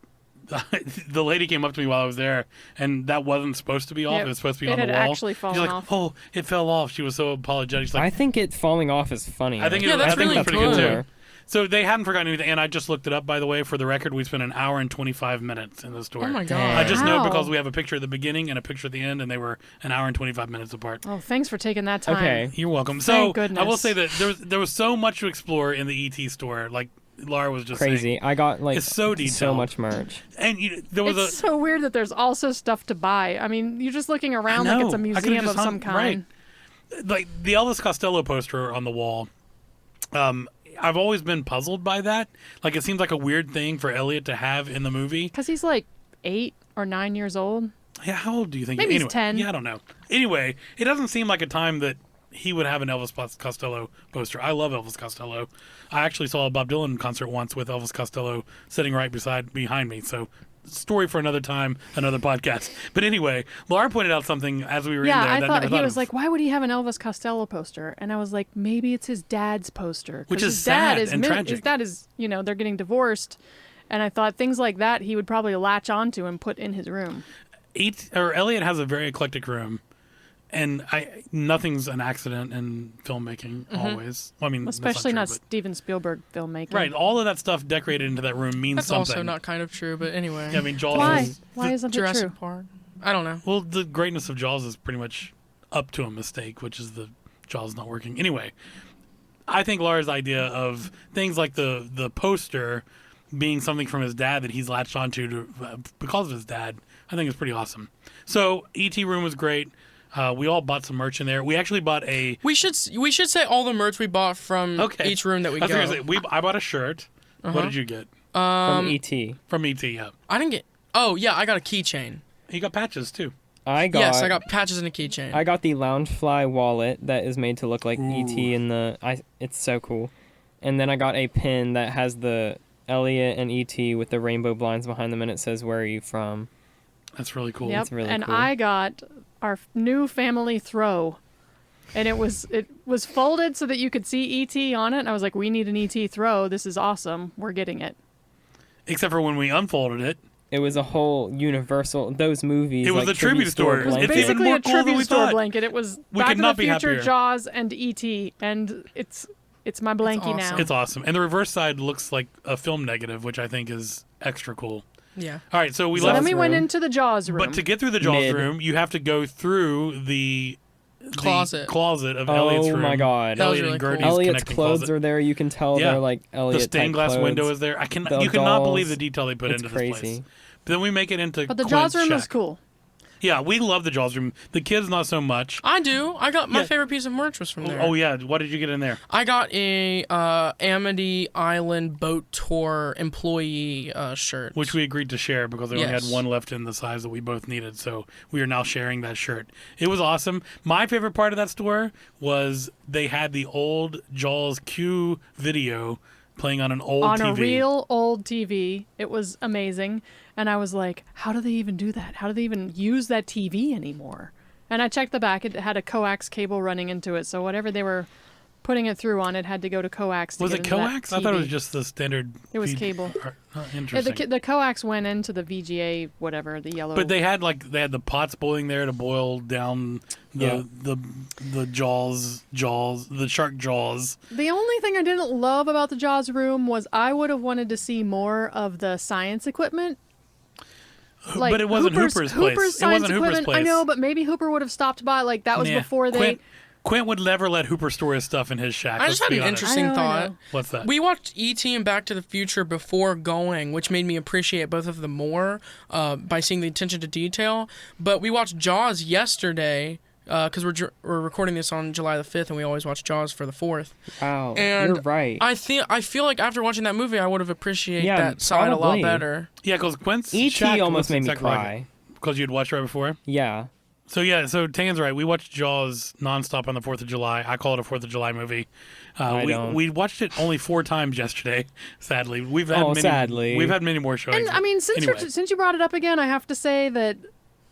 the lady came up to me while I was there, and that wasn't supposed to be off. Yeah, It was supposed to be it on the had wall. actually fallen She's like, off. "Oh, it fell off." She was so apologetic. She's I like, think it falling off is funny. I think Yeah, that's really pretty good good. too. So they hadn't forgotten anything, and I just looked it up. By the way, for the record, we spent an hour and 25 minutes in the store. Oh my Dang. god. I just know Wow. because we have a picture at the beginning and a picture at the end, and they were an hour and 25 minutes apart. Oh, thanks for taking that time. Okay. You're welcome. Thank So goodness. I will say that there was so much to explore in the ET store. Like Laura was just saying. Crazy. I got like It's so detailed. much merch. And there was It's so weird that there's also stuff to buy. I mean, you're just looking around like it's a know. I could've museum just of some hung- kind. like the Elvis Costello poster on the wall. I've always been puzzled by that. Like it seems like a weird thing for Elliot to have in the movie. Because he's like 8 or 9 years old. Yeah, how old do you think? Maybe he's anyway, 10. Yeah, I don't know. Anyway, it doesn't seem like a time that he would have an Elvis Costello poster. I love Elvis Costello. I actually saw a Bob Dylan concert once with Elvis Costello sitting right behind me. So, story for another time, another podcast. But anyway, Laura pointed out something as we were Yeah, in there. I that thought never he thought was of. like, why would he have an Elvis Costello poster? And I was like, maybe it's his dad's poster. 'Cause Which is his dad sad and tragic. His dad is, they're getting divorced. And I thought things like that he would probably latch onto and put in his room. Elliot has a very eclectic room, and nothing's an accident in filmmaking always. Well, I mean, that's Especially not true, Steven Spielberg filmmaking. but- right. All of that stuff decorated into that room means That's something. also not kind of true, but anyway. Yeah, I mean, Jaws. Why? Is, Why isn't it Jurassic true? Park. I don't know. well, the greatness of Jaws is pretty much up to a mistake, which is the Jaws not working. Anyway, I think Laura's idea of things like the poster being something from his dad that he's latched onto because of his dad, I think is pretty awesome. So ET room was great. We all bought some merch in there. We actually bought a. We should say all the merch we bought from Okay. each room that we I was go. gonna say, I bought a shirt. What did you get From ET. from ET? Yeah, I didn't get. Oh yeah, I got a keychain. he got patches too. I got Yes, I got patches and a keychain. I got the Loungefly wallet that is made to look like ET in the. It's so cool, and then I got a pin that has the Elliot and ET with the rainbow blinds behind them, and it says "Where are you from?" That's really cool. Yep. It's really and cool. I got our new family throw. And it was folded so that you could see ET on it. And I was like, we need an ET throw. This is awesome. We're getting it. Except for when we unfolded it. It was a whole Universal. Those movies. It was like, a tribute store. It was It's even basically more a cool than tribute we store thought. blanket. It was We Back could to not the be Future, happier. Jaws, and ET. And it's my blankie awesome. now. It's awesome. And the reverse side looks like a film negative, which I think is extra cool. yeah. All right, so we So left. then we went room. into the Jaws room. But to get through the Jaws Mid. room, you have to go through the Closet. closet of Elliot's Oh room. my God. That was Elliot really and cool. Gertie's Elliot's connecting clothes closet. are there. You can tell Yeah. they're like Elliot. The stained type glass window clothes. is there. The You cannot dolls. believe the detail they put It's into crazy. this place. But then we make it into But the Clint's Jaws room was shack. cool. Yeah, we love the Jaws room. The kids not so much. I do. I got my Yeah. favorite piece of merch was from there. Oh yeah, what did you get in there? I got a Amity Island boat tour employee shirt, Which we agreed to share because we only had Yes. one left in the size that we both needed. So we are now sharing that shirt. It was awesome. My favorite part of that store was they had the old Jaws Q video playing on an old on TV. a real old TV. It was amazing. And I was like, how do they even do that? How do they even use that TV anymore? And I checked the back. It had a coax cable running into it. So whatever they were putting it through on, it had to go to coax. To Was get it into that coax? I thought it was TV. just the standard. It was feed- cable. Oh, Yeah, interesting. the coax went into the VGA, whatever, the yellow. But they had the pots boiling there to boil down the jaws, the shark jaws. The only thing I didn't love about the Jaws room was I would have wanted to see more of the science equipment. Like But it wasn't Hooper's place. Hooper's It science wasn't Hooper's equipment. I place. know, but maybe Hooper would have stopped by. Like that was Nah. before they. Quint would never let Hooper store his stuff in his shack. I just let's had be an honest. interesting I know. thought. What's that? We watched E.T. and Back to the Future before going, which made me appreciate both of them more by seeing the attention to detail. But we watched Jaws yesterday because we're recording this on July the 5th, and we always watch Jaws for the 4th. Wow, And you're right. I feel like after watching that movie, I would have appreciated Yeah, that side a lot probably. better. Yeah, because Quint's E.T. shack almost looks made me exactly like cry. it. Because you'd watched right before. Yeah. So Tan's right. We watched Jaws nonstop on the 4th of July. I call it a 4th of July movie. don't. We watched it only 4 times yesterday. Sadly, we've had sadly. we've had many more showings. And I mean, since Anyway. since you brought it up again, I have to say that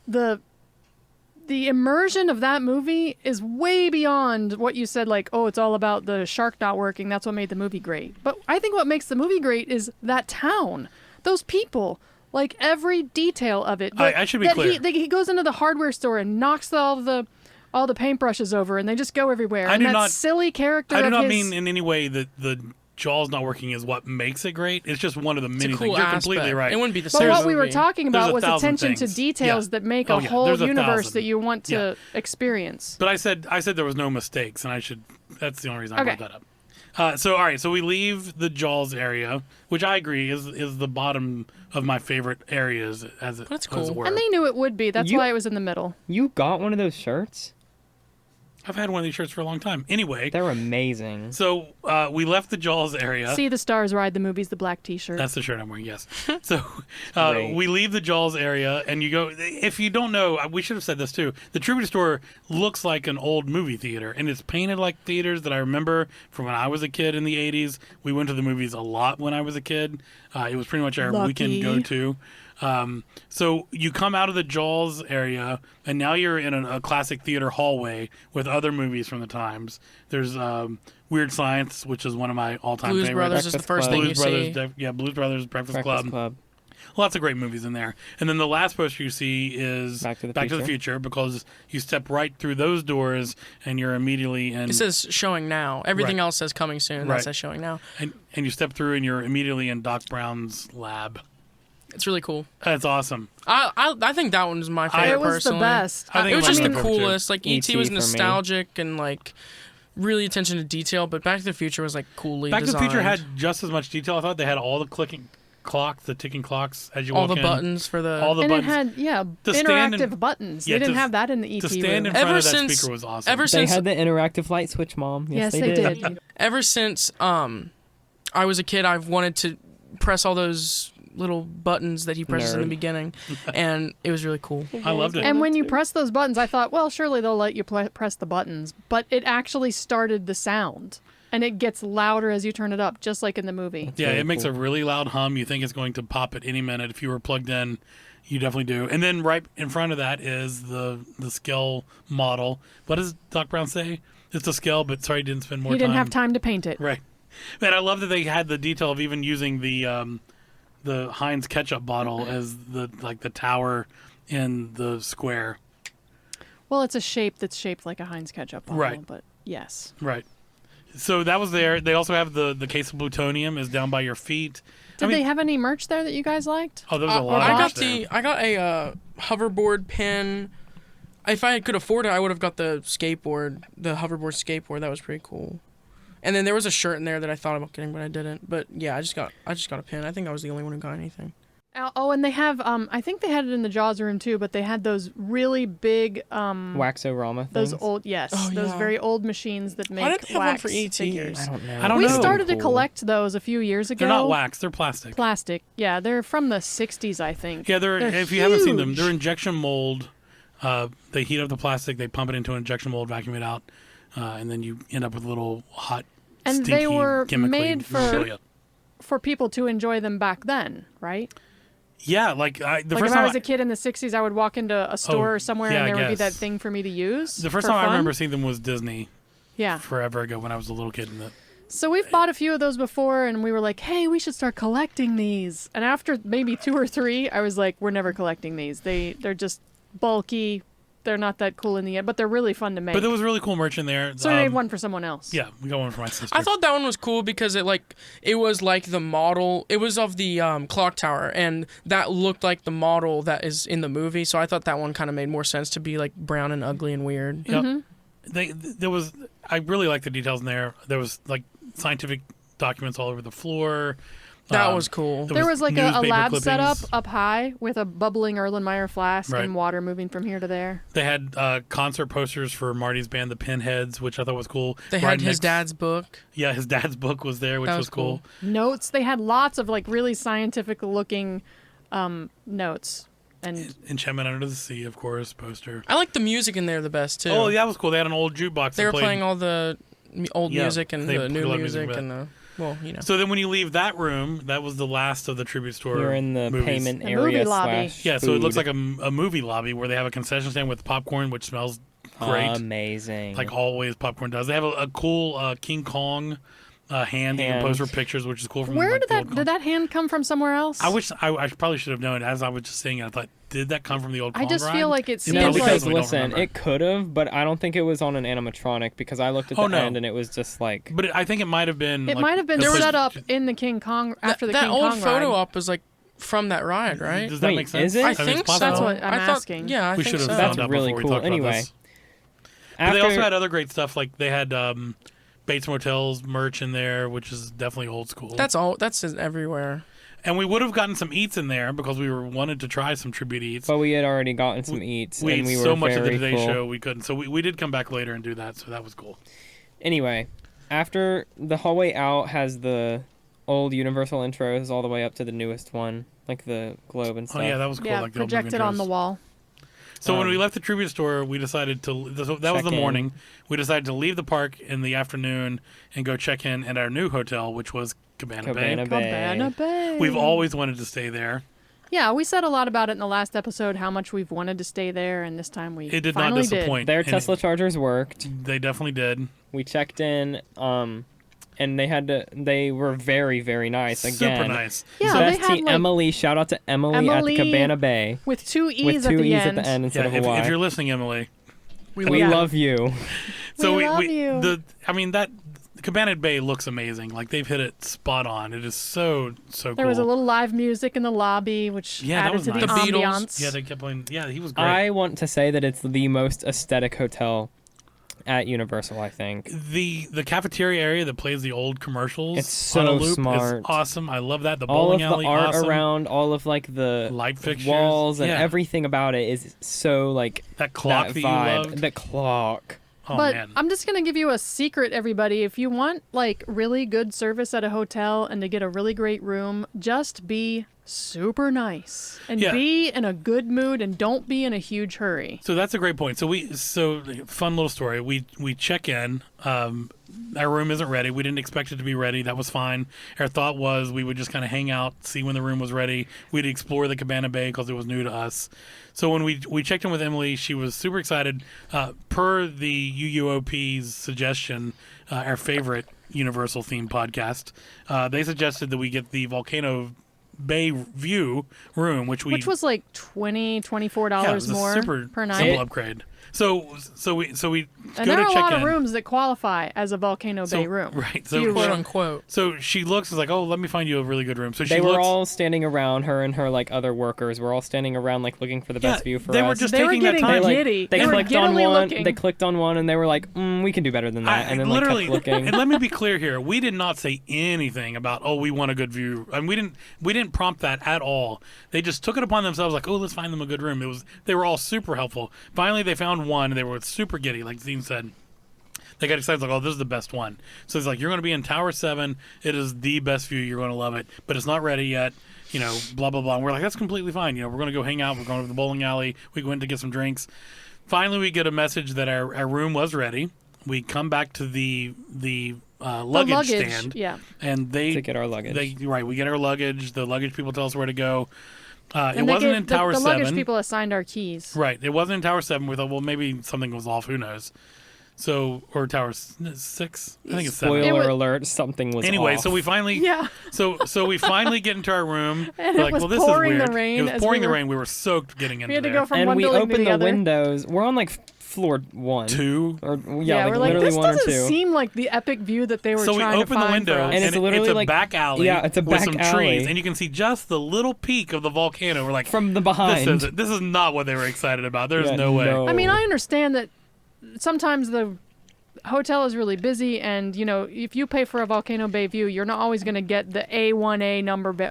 the immersion of that movie is way beyond what you said. Like, oh, it's all about the shark not working. That's what made the movie great. But I think what makes the movie great is that town, those people. Like every detail of it. I should be clear. He goes into the hardware store and knocks all the paintbrushes over, and they just go everywhere. I and do that not- silly character. I do of not his, mean in any way that the Jaws not working is what makes it great. It's just one of the It's many a cool things. You're aspect. completely right. It wouldn't be the But same what we were movie. talking There's about a was thousand attention to things. details Yeah. that make Oh, a yeah. whole There's a universe thousand. that you want to Yeah. experience. But I said there was no mistakes, and that's the only reason I Okay. brought that up. So all right, so we leave the Jaws area, which I agree is the bottom of my favorite areas as it That's as cool. it were. And they knew it would be. That's You- why it was in the middle. You got one of those shirts? I've had one of these shirts for a long time. Anyway, They're amazing. so we left the Jaws area. See the Stars Ride the movies, the black T-shirt. That's the shirt I'm wearing, yes. So Great. we leave the Jaws area, and you go. If you don't know, we should have said this too. The Troubadour store looks like an old movie theater, and it's painted like theaters that I remember from when I was a kid in the 80s. We went to the movies a lot when I was a kid. It was pretty much our weekend Lucky. go-to. So you come out of the Jaws area, and now you're in a classic theater hallway with other movies from the times. There's Weird Science, which is one of my all-time Blues favorites. Brothers is the Breakfast first Club. thing you Blues see. Brothers, Blues Brothers, Breakfast Breakfast Club. Club. Lots of great movies in there. And then the last poster you see is Back to the Future because you step right through those doors and you're immediately in. It says showing now. Everything Right. else says coming soon. Right. That says showing now. and you step through and you're immediately in Doc Brown's lab. It's really cool. That's awesome. I think that one was my favorite. it was personally. the best. I think It was it just might the be my favorite, too. coolest. Like E.T. E.T. was for me. nostalgic and like really attention to detail, but Back to the Future was like coolly Back to the Future designed. had just as much detail. I thought they had all the clicking clocks, the ticking clocks as you all walk the in. buttons for the. All the and buttons. it had To stand interactive in- buttons. Yeah, they didn't to- have that in the ET to stand in room. front Ever of that since- speaker was awesome. ever They since had the interactive light switch, Mom. Yes, they they did. did. ever since I was a kid, I've wanted to press all those little buttons that he presses in the Nerd. beginning, and it was really cool. I loved it. And when you press those buttons, I thought, well, surely they'll let you press the buttons. But it actually started the sound. And it gets louder as you turn it up, just like in the movie. Yeah, Very it makes cool. a really loud hum. You think it's going to pop at any minute. If you were plugged in, you definitely do. And then right in front of that is the scale model. What does Doc Brown say? It's a scale, but sorry, didn't spend more He time. didn't have time to paint it. Right. Man, I love that they had the detail of even using the Heinz ketchup bottle as the tower in the square. Well, it's a shape that's shaped like a Heinz ketchup bottle. Right. But yes. Right. So that was there. They also have the case of plutonium is down by your feet. Did they have any merch there that you guys liked? Oh, there was a lot I of got merch there. I got a hoverboard pin. If I could afford it, I would have got the hoverboard skateboard. That was pretty cool. And then there was a shirt in there that I thought about getting, but I didn't. But yeah, I just got a pin. I think I was the only one who got anything. Oh, and they have I think they had it in the Jaws room too, but they had those really big Wax-O-Rama things. those old Oh, those yeah. very old machines that make Why didn't they have one wax for ET? figures. I don't know. I don't We know. started to Cool. collect those a few years ago. They're not wax. They're plastic. Plastic. Yeah, they're from the 60s, I think. Yeah, they're They're if you haven't seen them, huge. they're injection mold. They heat up the plastic, they pump it into an injection mold, vacuum it out, and then you end up with a little hot, And stinky, they were chemically made for- chili. For people to enjoy them back then, right? Yeah, the Like first if time I was a kid in the 60s, I would walk into a store or somewhere yeah, and there I would be that guess. thing for me to use. the first for time I fun. remember seeing them was Disney Yeah. forever ago when I was a little kid. So we've bought a few of those before, and we were like, hey, we should start collecting these. And after maybe 2 or 3, I was like, we're never collecting these. They're just bulky. They're not that cool in the end, but they're really fun to make. But there was really cool merch in there. So we made one for someone else. Yeah, we got one for my sister. I thought that one was cool because it was like the model. It was of the clock tower, and that looked like the model that is in the movie. So I thought that one kind of made more sense to be like brown and ugly and weird. Yep. I really liked the details in there. There was like scientific documents all over the floor. That was cool. There was like a newspaper lab clippings. setup up high with a bubbling Erlenmeyer flask Right. and water moving from here to there. They had concert posters for Marty's band, the Pinheads, which I thought was cool. They Brian had his Nick's- dad's book. Yeah, his dad's book was there, which That was was cool. Notes. They had lots of like really scientific looking notes. And Enchantment Under the Sea, of course, poster. I like the music in there the best too. Oh, yeah, that was cool. They had an old jukebox. They that were played. playing all the old Yeah, music and they the new put a lot of music music and So then when you leave that room, that was the last of the tribute store You're in the movies. payment The area movie lobby. slash Yeah, so it looks food. like a movie lobby where they have a concession stand with popcorn, which smells great. Amazing. Like always popcorn does. They have a cool King Kong hand that you can Hand. pose for pictures, which is cool. From where like, did the old did that hand come from somewhere else? I wish I probably should have known. As I was just saying it, I thought, did that come from the old Kong I just ride? feel like it You no, seems probably like because we don't listen, remember. it could have, but I don't think it was on an animatronic because I looked at Oh, the no. end and it was just like But I think it might have been. it like, might have been the place- set up in the King Kong after the that King old Kong photo ride. op was like from that ride, right? Does that Wait, make sense? is it? I mean, it's think so. possible. That's what I'm I thought, asking. Yeah, I we think should have so. found That's out really before we cool. talked about Anyway, this. But they also had other great stuff. Like they had Bates Motel's merch in there, which is definitely old school. That's everywhere. And we would have gotten some eats in there because we wanted to try some tribute eats. but we had already gotten some eats We and ate we were so much of the very Today full. Show we couldn't. So we did come back later and do that. So that was cool. Anyway, after the hallway out has the old Universal intros all the way up to the newest one, like the globe and Oh stuff. yeah, that was cool. Yeah, like the old projected movie on the intros. wall. So when Um, we left the tribute store, we decided to. That was Check the in. morning. We decided to leave the park in the afternoon and go check in at our new hotel, which was Cabana Bay. Cabana Bay. We've always wanted to stay there. Yeah, we said a lot about it in the last episode, how much we've wanted to stay there, and this time we It did not finally disappoint. Their And Tesla chargers worked. They definitely did. We checked in, and they were very, very nice. Again, Super nice. Yeah, So- they Bestie had, like- Emily, shout out to Emily, Emily at the Cabana Bay did. With 2 E's with at 2 the E's end. at the end instead Yeah, of a Y. if you're listening, Emily. we Yeah. love you. So We love you. I mean that Cabana Bay looks amazing. Like they've hit it spot on. It is so cool. There was a little live music in the lobby, which Yeah, that added was to the nice. The Beatles. ambiance. Yeah, they kept playing. Yeah, he was great. I want to say that it's the most aesthetic hotel at Universal, I think. The cafeteria area that plays the old commercials It's on a so loop smart. is awesome. I love that. The All bowling of the alley, art awesome. around, all of like the Light fixtures. walls and Yeah. everything about it is so like That clock that that, vibe. you loved. The clock. Oh But man. I'm just going to give you a secret, everybody. If you want like really good service at a hotel and to get a really great room, just be super nice and Yeah. be in a good mood and don't be in a huge hurry. So that's a great point. So fun little story. We check in. Our room isn't ready. We didn't expect it to be ready. That was fine. Our thought was we would just kind of hang out, see when the room was ready. We'd explore the Cabana Bay because it was new to us. So when we checked in with Emily, she was super excited. Per the UUOP's suggestion, our favorite Universal themed podcast, they suggested that we get the Volcano Bay View room, which Which was like $24 yeah, it was a more super per night. simple upgrade. So we And go there to are a check lot in. of rooms that qualify as a Volcano Bay room. Right. So Few quote rooms. unquote. So she looks is like, oh, let me find you a really good room. So she They were looks, all standing around her and her like other workers were all standing around like looking for the best view for they us. were just They were taking that getting time. giddy. They They were clicked on giddily one. looking. They clicked on one and they were like, we can do better than that. And then literally, like kept looking. and let me be clear here: we did not say anything about, oh, we want a good view, and we didn't prompt that at all. They just took it upon themselves, like, oh, let's find them a good room. They were all super helpful. Finally, they found one, and they were super giddy, like Zine said. They got excited, like, oh, this is the best one. So it's like, you're going to be in Tower 7. It is the best view. You're going to love it, but it's not ready yet. Blah, blah, blah. And we're like, that's completely fine. We're going to go hang out. We're going to the bowling alley. We went to get some drinks. Finally, we get a message that our room was ready. We come back to the luggage stand. Yeah. And to get our luggage. We get our luggage. The luggage people tell us where to go. It And wasn't in Tower the 7. luggage people assigned our keys. Right. It wasn't in Tower 7. We thought, well, maybe something was off. Who knows? So, or Tower 6? I think it's 7. Spoiler alert, something was Anyway, off. so we finally Yeah. So we finally get into our room. And We're it like, was well, this is pouring weird. the rain It was as pouring we the were- rain. We were soaked getting into We had to there. go from and one we building to opened the the other. windows. We're on like floor 1. 2. Or Yeah, we're like, literally this 1 or doesn't 2. seem like the epic view that they were So we trying to open the find window, for us. And it's literally a like- back alley. Yeah, it's a with back some alley. trees, and you can see just the little peak of the volcano. We're like, From the behind. This is not what they were excited about. There's Yeah, no way. no. I mean, I understand that sometimes the hotel is really busy, and if you pay for a Volcano Bay view, you're not always going to get the A1A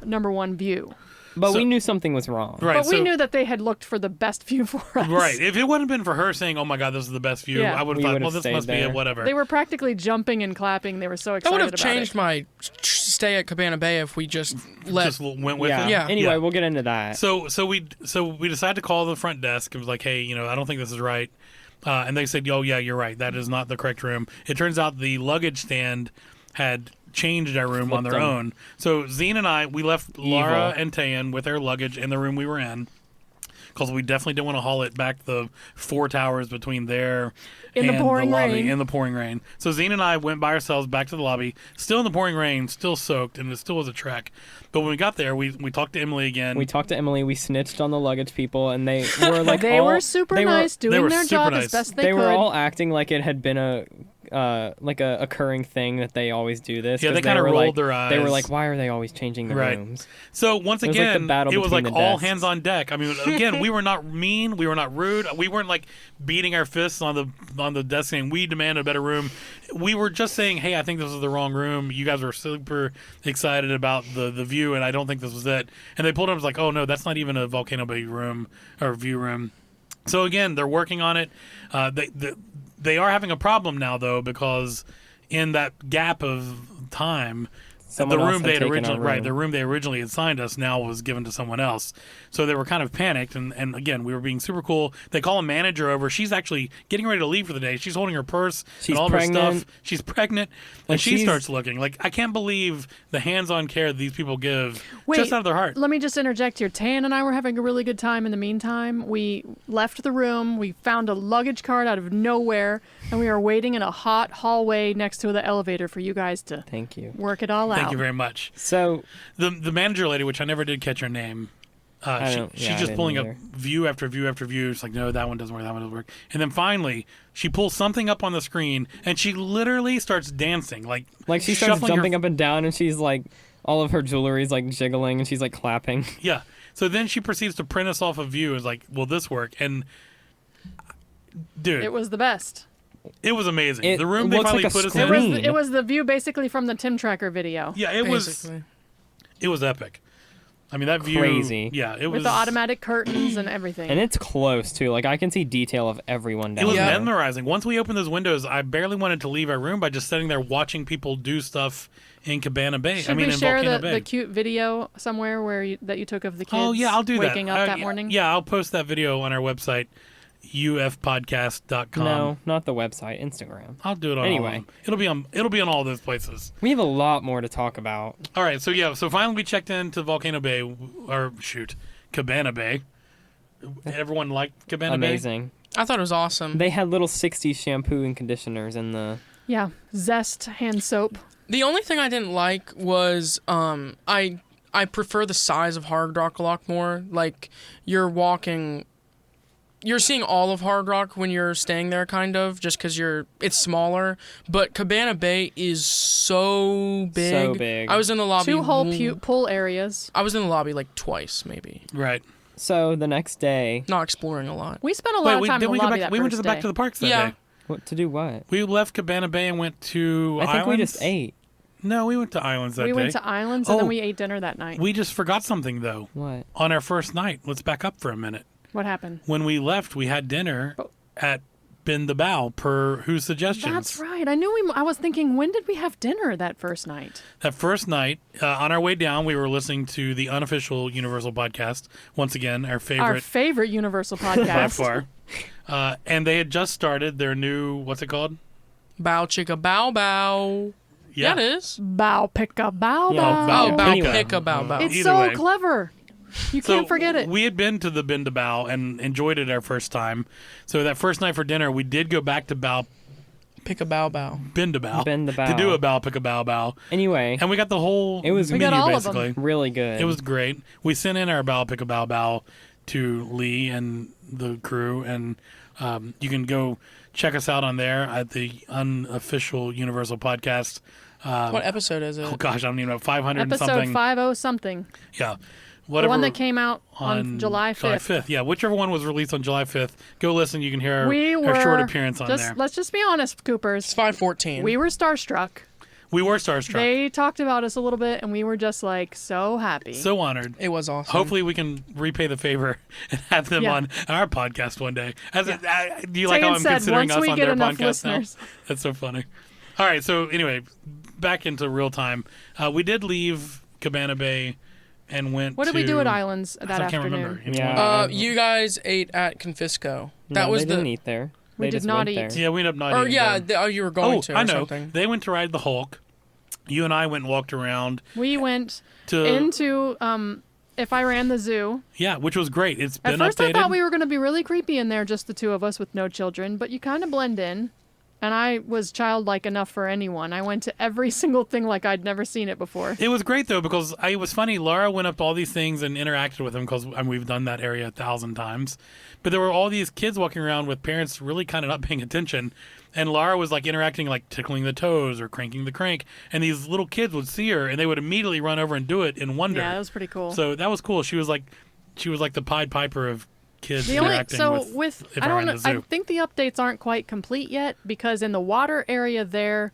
number one view. But So- we knew something was wrong. Right. But we so- knew that they had looked for the best view for us. Right. If it wouldn't have been for her saying, "Oh my God, this is the best view," Yeah. I would have We thought, would've "Well, this stayed must be there. it." Whatever. They were practically jumping and clapping. They were so That excited would have about changed it. my stay at Cabana Bay if we just just went with Yeah. it. Yeah. Anyway, we'll get into that. So we decided to call the front desk and was like, hey, I don't think this is right. And they said, oh yeah, you're right. That is not the correct room. It turns out the luggage stand had changed our room on Flipped their them. own. So Zine and I, we left Laura and Tayan with their luggage in the room we were in. Because we definitely didn't want to haul it back the 4 towers between there In the and pouring lobby rain. in the pouring rain. So Zine and I went by ourselves back to the lobby, still in the pouring rain, still soaked, and it still was a trek. But when we got there, we talked to Emily again. We talked to Emily. We snitched on the luggage people, and they were like, They all, were super they nice, they doing were their super job nice. as best They they could. were all acting like it had been a occurring thing that they always do this. Yeah, 'cause they kinda were rolled like, their They were eyes. like, why are they always changing the Right. rooms? So once It was like the again, battle it was like between the all desks. hands on deck. I mean, again, we were not mean, we were not rude, we weren't like beating our fists on the desk saying we demand a better room. We were just saying, hey, I think this is the wrong room. You guys were super excited about the view, and I don't think this was it. And they pulled up, was like, oh no, that's not even a Volcano Bay room or view room. So again, they're working on it. They are having a problem now though, because in that gap of time, Someone the else room had they had taken our originally room. the room they originally had signed us now was given to someone else. So they were kind of panicked, and again, we were being super cool. They call a manager over. She's actually getting ready to leave for the day. She's holding her purse She's and all of her pregnant. stuff. She's pregnant, and Like, she she's- starts looking like, I can't believe the hands-on care that these people give Wait, just out of their heart. Let me just interject here. Tan and I were having a really good time in the meantime. We left the room. We found a luggage cart out of nowhere, and we were waiting in a hot hallway next to the elevator for you guys to Thank you. work it all out. Thank you very much. So The manager lady, which I never did catch her name, I she's didn't just pulling up either. view after view after view. It's like, no, that one doesn't work, that one doesn't work. And then finally, she pulls something up on the screen, and she literally starts dancing, like she starts shuffling her- jumping up and down, and she's like, all of her jewelry's like jiggling, and she's like clapping. Yeah. So then she proceeds to print us off a view. Is like, will this work? And dude, It was the best. it was amazing. It The room they looks finally like a put us It in. was Green. it was the view basically from the Tim Tracker video Yeah, it was basically. epic. I mean, that view. Crazy. Yeah, it was with the automatic curtains and everything. And it's close too. Like I can see detail of everyone down It was there. mesmerizing. Once we opened those windows, I barely wanted to leave our room by just sitting there watching people do stuff in Cabana Bay. Should I mean, we in share Volcano the Bay. cute video somewhere that you took of the kids? Oh yeah, I'll do that. Waking up that morning. Yeah, I'll post that video on our website, ufpodcast.com. No, not the website, Instagram. I'll do it on Anyway. all of them. It'll be on all those places. We have a lot more to talk about. All right, so finally we checked into Volcano Bay, Cabana Bay. Everyone liked Cabana Bay? Amazing. I thought it was awesome. They had little 60s shampoo and conditioners in the. Yeah, Zest hand soap. The only thing I didn't like was I prefer the size of Hard Rock a lot more. Like you're walking you're seeing all of Hard Rock when you're staying there, kind of, just because it's smaller. But Cabana Bay is so big. So big. I was in the lobby. 2 whole pool areas. I was in the lobby like twice, maybe. Right. So the next day, Not exploring a lot. We spent a lot of time in the lobby that we went to first back day. to the parks that Yeah. day. what to do? What? We left Cabana Bay and went to I think Islands. we just ate. No, we went to Islands that We day. went to Islands and then Oh. we ate dinner that night. We just forgot something, though. What? On our first night, let's back up for a minute. What happened? When we left, we had dinner Oh. at Bend the Bow per whose suggestions. That's right. I was thinking, when did we have dinner that first night? That first night, on our way down, we were listening to the unofficial Universal podcast. Once again, our Our favorite favorite Universal by podcast. far. And they had just started their new, what's it called? Bow chicka bow bow. Yeah, it is. Bow picka bow Yeah. bow. Bow, Oh, bow Anyway. picka bow bow. It's Either so way. clever. You So can't forget it. We had been to the Bend to Bow and enjoyed it our first time. So that first night for dinner, we did go back to Pick a bow bow. Bend to Bow. Bend the Bow. To do a bow, pick a bow, bow. Anyway, And we got the whole It was- We menu, got all of them. basically. really good. It was great. We sent in our bow, pick a bow, bow to Lee and the crew, and you can go check us out on there at the unofficial Universal podcast. What episode is it? Oh gosh, I don't even know, 500 and Episode something. 50 something. Yeah, The whatever. one that came out on July 5th. July 5th. Yeah, whichever one was released on July 5th. Go listen. You can hear We our short were appearance on just, there. Let's just be honest, It's Coopers. 514. We were starstruck. We were starstruck. They talked about us a little bit, and we were just like so happy. So honored. It was awesome. Hopefully, we can repay the favor and have them Yeah. on our podcast one day. Do you Tagan like how I'm said, considering once us we on get their enough podcast listeners. now? That's so funny. All right, so anyway, back into real time. We did leave Cabana Bay and went. What did we to- do at Islands that I can't afternoon? remember. Yeah. You guys ate at Confisco. That No, was they the. didn't eat there. We They did just not went eat. there. Yeah, we ended up not Or eating yeah, there. you were going to. Or I know. Something. They went to ride the Hulk. You and I went and walked around We went to into If I Ran the Zoo. yeah, which was great. It's At been first, updated. I thought we were going to be really creepy in there, just the two of us with no children, but you kind of blend in. And I was childlike enough for anyone. I went to every single thing like I'd never seen it before. It was great though because it was funny. Laura went up to all these things and interacted with them because we've done that area 1,000 times. But there were all these kids walking around with parents really kind of not paying attention, and Laura was like interacting, like tickling the toes or cranking the crank, and these little kids would see her and they would immediately run over and do it in wonder. Yeah, that was pretty cool. So that was cool. She was like the Pied Piper of kids The only interacting with If I don't Ran know. the Zoo. I think the updates aren't quite complete yet because in the water area there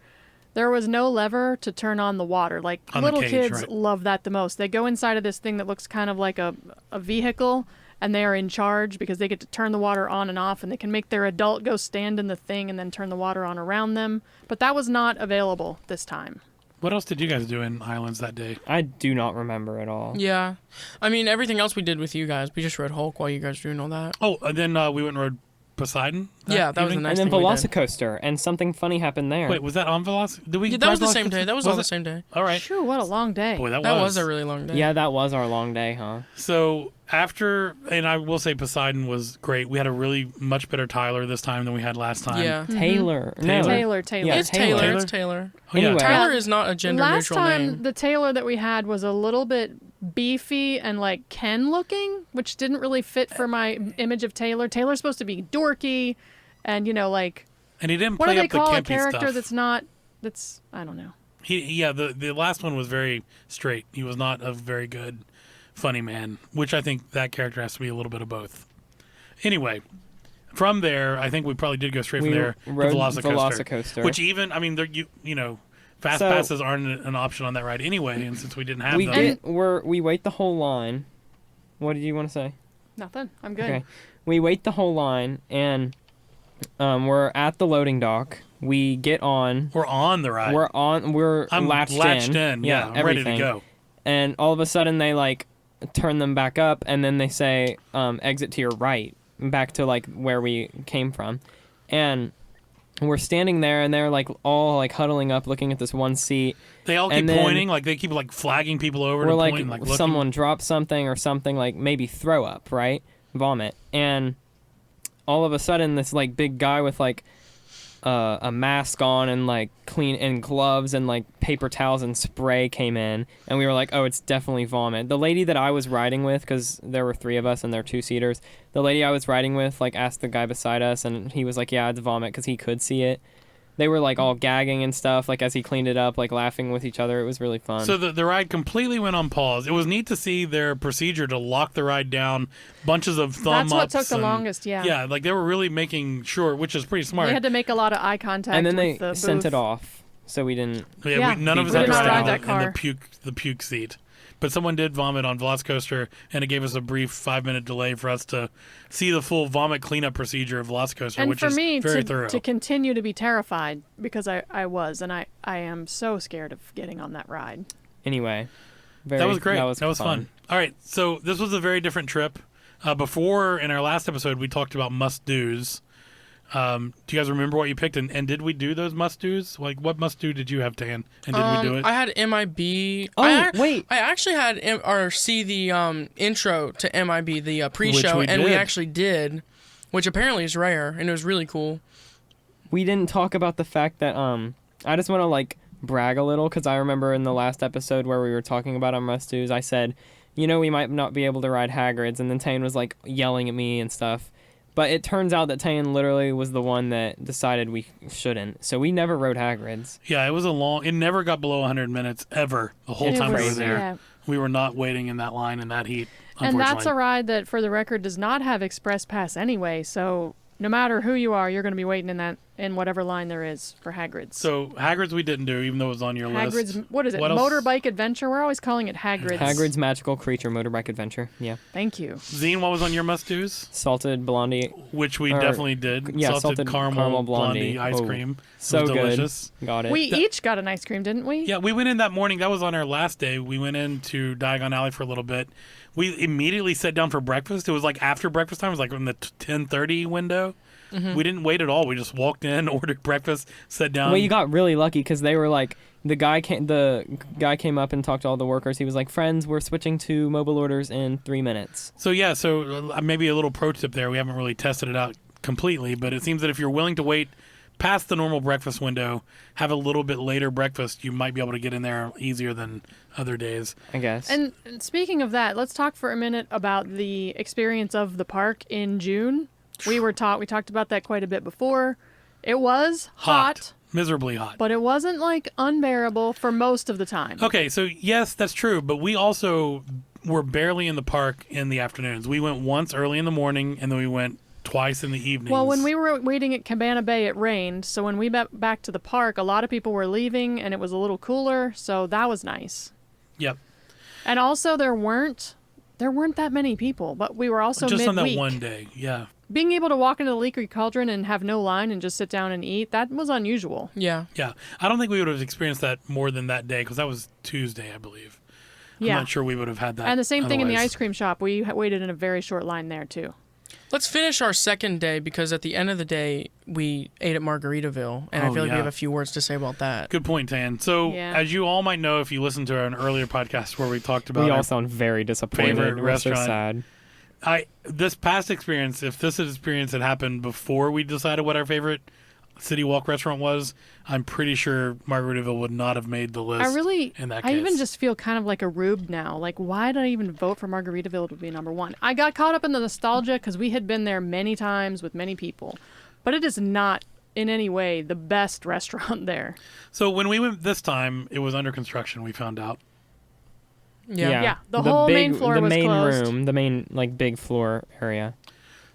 was no lever to turn on the water. Like On the little cage, kids right. love that the most. They go inside of this thing that looks kind of like a vehicle, and they are in charge because they get to turn the water on and off, and they can make their adult go stand in the thing and then turn the water on around them. But that was not available this time. What else did you guys do in Islands that day? I do not remember at all. Yeah. I mean, everything else we did with you guys. We just rode Hulk while you guys were doing all that. Oh, and then we went and rode Poseidon. Yeah, that was the evening? next And then thing we did. Velocicoaster, and something funny happened there. Wait, was that on Velocity? Did we? Yeah, that ride was the same Velocicoaster? day. That was all the it? same day. All right. Phew, what a long day. Boy, That was a really long day. Yeah, that was our long day, huh? So after, and I will say Poseidon was great. We had a really much better Tyler this time than we had last time. Yeah. Taylor. No. Taylor? Taylor. Yeah, It's Taylor. Taylor. It's Taylor. Oh, yeah. Anyway. Tyler is not a gender Last neutral time, name. the Taylor that we had was a little bit beefy and like Ken looking, which didn't really fit for my image of Taylor. Taylor's supposed to be dorky, and like And he didn't what play do they up the call a campy character stuff. that's I don't know. The last one was very straight. He was not a very good funny man, which I think that character has to be a little bit of both. Anyway, from there, I think we probably did go straight from there to rode Velocicoaster. Which even, I mean, fast So- passes aren't an option on that ride anyway, and since we didn't have we them. we wait the whole line. What did you want to say? Nothing. I'm good. Okay. We wait the whole line, and we're at the loading dock. We get on. We're on the ride. We're I'm latched in. Yeah, I'm ready to go. And all of a sudden, they like turn them back up, and then they say, "Exit to your right," back to like where we came from, and we're standing there, and they're like all like huddling up, looking at this one seat. They all keep And then pointing, like they keep like flagging people over We're to like, point, like looking. someone dropped something or something, like maybe throw up, right? Vomit. And all of a sudden, this like big guy with like a mask on and like clean and gloves and like paper towels and spray came in, and we were like, oh, it's definitely vomit. The lady that I was riding with, because there were 3 of us and they're 2-seaters, the lady I was riding with like asked the guy beside us, and he was like, yeah, it's vomit, because he could see it. They were like all gagging and stuff, like as he cleaned it up, like laughing with each other. It was really fun. So the ride completely went on pause. It was neat to see their procedure to lock the ride down, bunches of thumb ups. That's what took the longest, yeah. Yeah, like they were really making sure, which is pretty smart. They had to make a lot of eye contact. And then they with the sent booth. it off, so we didn't. Yeah, none of us we had did to not ride ride in that car. the puke seat. But someone did vomit on Velocicoaster, and it gave us a brief 5-minute delay for us to see the full vomit cleanup procedure of Velocicoaster, And which for is me, very thorough. to continue to be terrified, because I was, and I am so scared of getting on that ride. Anyway, That was great. That was fun. All right, so this was a very different trip. Before, in our last episode, we talked about must-dos. Do you guys remember what you picked? And did we do those must-dos? Like, what must-do did you have, Tan? And did we do it? I had MIB. Oh, wait. I actually had the intro to MIB, the pre-show, we and we did. actually did, which apparently is rare, and it was really cool. We didn't talk about the fact that I just want to like brag a little, because I remember in the last episode where we were talking about our must-dos, I said, you know, we might not be able to ride Hagrid's, and then Tane was like yelling at me and stuff. But it turns out that Tane literally was the one that decided we shouldn't. So we never rode Hagrid's. Yeah, it was it never got below 100 minutes ever, the whole It time we were was- there. yeah. We were not waiting in that line in that heat, And unfortunately. that's a ride that, for the record, does not have express pass anyway. So no matter who you are, you're going to be waiting in whatever line there is for Hagrid's. So Hagrid's we didn't do, even though it was on your Hagrid's, list. what is it? What else? Motorbike Adventure? We're always calling it Hagrid's. Hagrid's Magical Creature Motorbike Adventure. Yeah. Thank you. Zine, what was on your must-dos? Salted Blondie. Which we Or- definitely did. yeah, salted salted caramel caramel blondie blondie. ice Oh, cream. So it was good. delicious. Got it. We each got an ice cream, didn't we? Yeah, we went in that morning. That was on our last day. We went into Diagon Alley for a little bit. We immediately sat down for breakfast. It was like after breakfast time. It was like in the 10:30 window. Mm-hmm. We didn't wait at all. We just walked in, ordered breakfast, sat down. Well, you got really lucky, because they were like, the guy came up and talked to all the workers. He was like, friends, we're switching to mobile orders in 3 minutes. So yeah, maybe a little pro tip there. We haven't really tested it out completely, but it seems that if you're willing to wait past the normal breakfast window, have a little bit later breakfast, you might be able to get in there easier than other days. I guess. And speaking of that, let's talk for a minute about the experience of the park in June. We talked about that quite a bit before. It was hot, Miserably hot. but it wasn't like unbearable for most of the time. Okay, so yes, that's true, but we also were barely in the park in the afternoons. We went once early in the morning, and then we went twice in the evenings. Well, when we were waiting at Cabana Bay, it rained. So when we got back to the park, a lot of people were leaving, and it was a little cooler. So that was nice. Yep. And also, there weren't that many people, but we were also just midweek. on that one day, yeah. Being able to walk into the Leakery Cauldron and have no line and just sit down and eat, that was unusual. Yeah. Yeah. I don't think we would have experienced that more than that day, because that was Tuesday, I believe. Yeah. I'm not sure we would have had that. And the same thing in the otherwise. ice cream shop. We waited in a very short line there, too. Let's finish our second day, because at the end of the day, we ate at Margaritaville, and I Oh, feel like yeah. we have a few words to say about that. Good point, Tan. So, Yeah. as you all might know, if you listened to an earlier podcast where we talked about we all our sound very disappointed. favorite We're so restaurant. sad. This past experience, if this experience had happened before we decided what our favorite City Walk restaurant was, I'm pretty sure Margaritaville would not have made the list. in that I even case. just feel kind of like a rube now. Like, why did I even vote for Margaritaville to be number one? I got caught up in the nostalgia because we had been there many times with many people, but it is not in any way the best restaurant there. So when we went this time, it was under construction. We found out. Yeah. Yeah, the whole main floor the was main closed. room, the main like big floor area.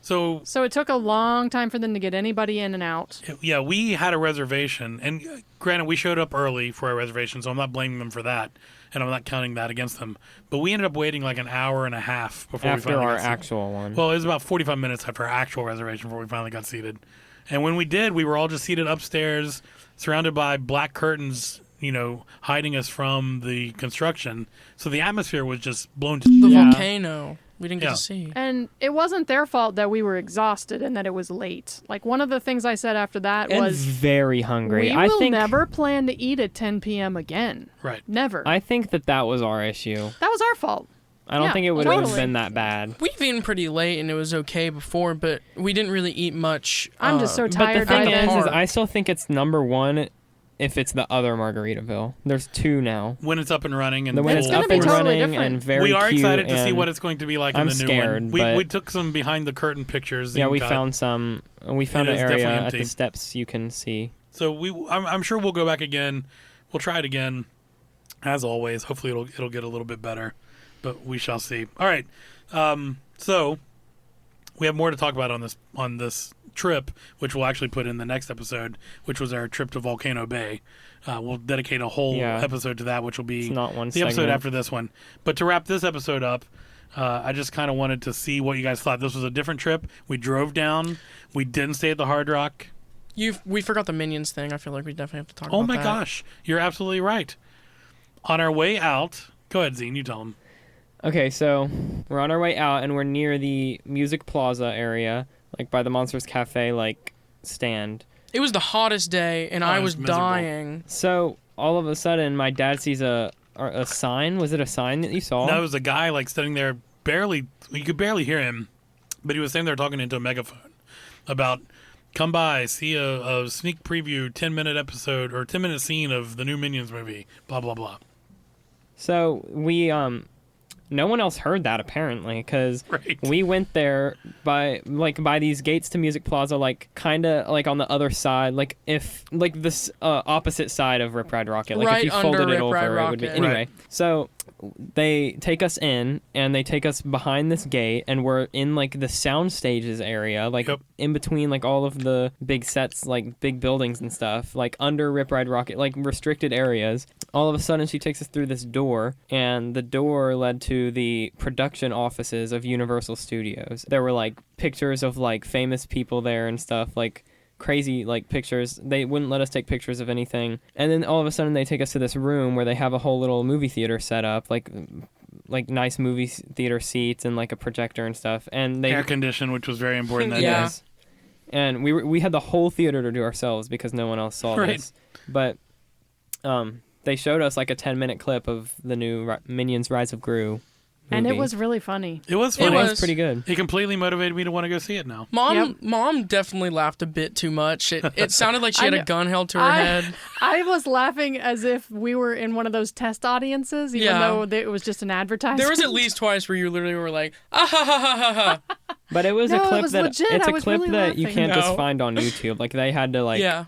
So So it took a long time for them to get anybody in and out. yeah, we had a reservation, and granted, we showed up early for our reservation, so I'm not blaming them for that, and I'm not counting that against them. But we ended up waiting like an hour and a half before we After finally our got seated. actual one. Well, it was about 45 minutes after our actual reservation before we finally got seated. And when we did, we were all just seated upstairs, surrounded by black curtains, hiding us from the construction. So the atmosphere was just blown to The Yeah. volcano. We didn't get Yeah. to see. And it wasn't their fault that we were exhausted and that it was late. Like, one of the things I said after that and was, very hungry. we I will think never plan to eat at 10 p.m. again. Right. Never. I think that was our issue. That was our fault. I don't Yeah, think it would have totally. been that bad. We've eaten pretty late and it was okay before, but we didn't really eat much. I'm just so But the tired thing by then. is I still think it's number one if it's the other Margaritaville. There's two now. When it's up and running and When it's gonna up be and totally running different. and very we are cute excited to see and what it's going to be like I'm in the new scared, one. but- We took some behind the curtain pictures. Yeah, and we got- found some. We found It an is definitely area at empty. the steps you can see. So I'm sure we'll go back again. We'll try it again, as always. Hopefully it'll get a little bit better, but we shall see. All right, so we have more to talk about on this trip, which we'll actually put in the next episode, which was our trip to Volcano Bay. We'll dedicate a whole episode to that, which will be It's not one the episode segment. after this one. But to wrap this episode up, I just kind of wanted to see what you guys thought. This was a different trip. We drove down. We didn't stay at the Hard Rock. We forgot the Minions thing. I feel like we definitely have to talk about Oh my that. gosh, you're absolutely right. On our way out, go ahead, Zine, you tell them. Okay, so we're on our way out and we're near the Music Plaza area, like by the Monsters Cafe stand. It was the hottest day and I it was was miserable. dying. So all of a sudden, my dad sees a sign. Was it a sign that you saw? No, it was a guy standing there, you could barely hear him, but he was standing there talking into a megaphone about come by, see a sneak preview, 10-minute episode or 10-minute scene of the new Minions movie, blah blah blah. So we no one else heard that apparently because Right. we went there by these gates to Music Plaza, kind of on the other side, if this opposite side of Rip Ride Rocket, if Right you under folded it Rip over, Ride it would be Rocket. anyway. Right. So they take us in and they take us behind this gate and we're in the sound stages area, Yep. in between all of the big sets, big buildings and stuff, under Rip Ride Rocket, restricted areas. All of a sudden she takes us through this door and the door led to the production offices of Universal Studios. There were pictures of famous people there and stuff, crazy pictures. They wouldn't let us take pictures of anything. And then all of a sudden they take us to this room where they have a whole little movie theater set up, like nice movie theater seats and a projector and stuff. And they Air conditioned, which was very important that Yeah. day. and we had the whole theater to ourselves because no one else saw Right. this. But they showed us a 10-minute clip of the new Minions Rise of Gru And it movie. was really funny. It was It funny. It was. was pretty good. It completely motivated me to want to go see it now. Mom definitely laughed a bit too much. It sounded like she had I a know. gun held to her head. I was laughing as if we were in one of those test audiences, even Yeah. though it was just an advertisement. There was at least twice where you literally were like, ah ha ha ha ha ha. But it was No, a it clip was that legit. it's I a was clip really that you laughing. can't No. just find on YouTube. They had to Yeah.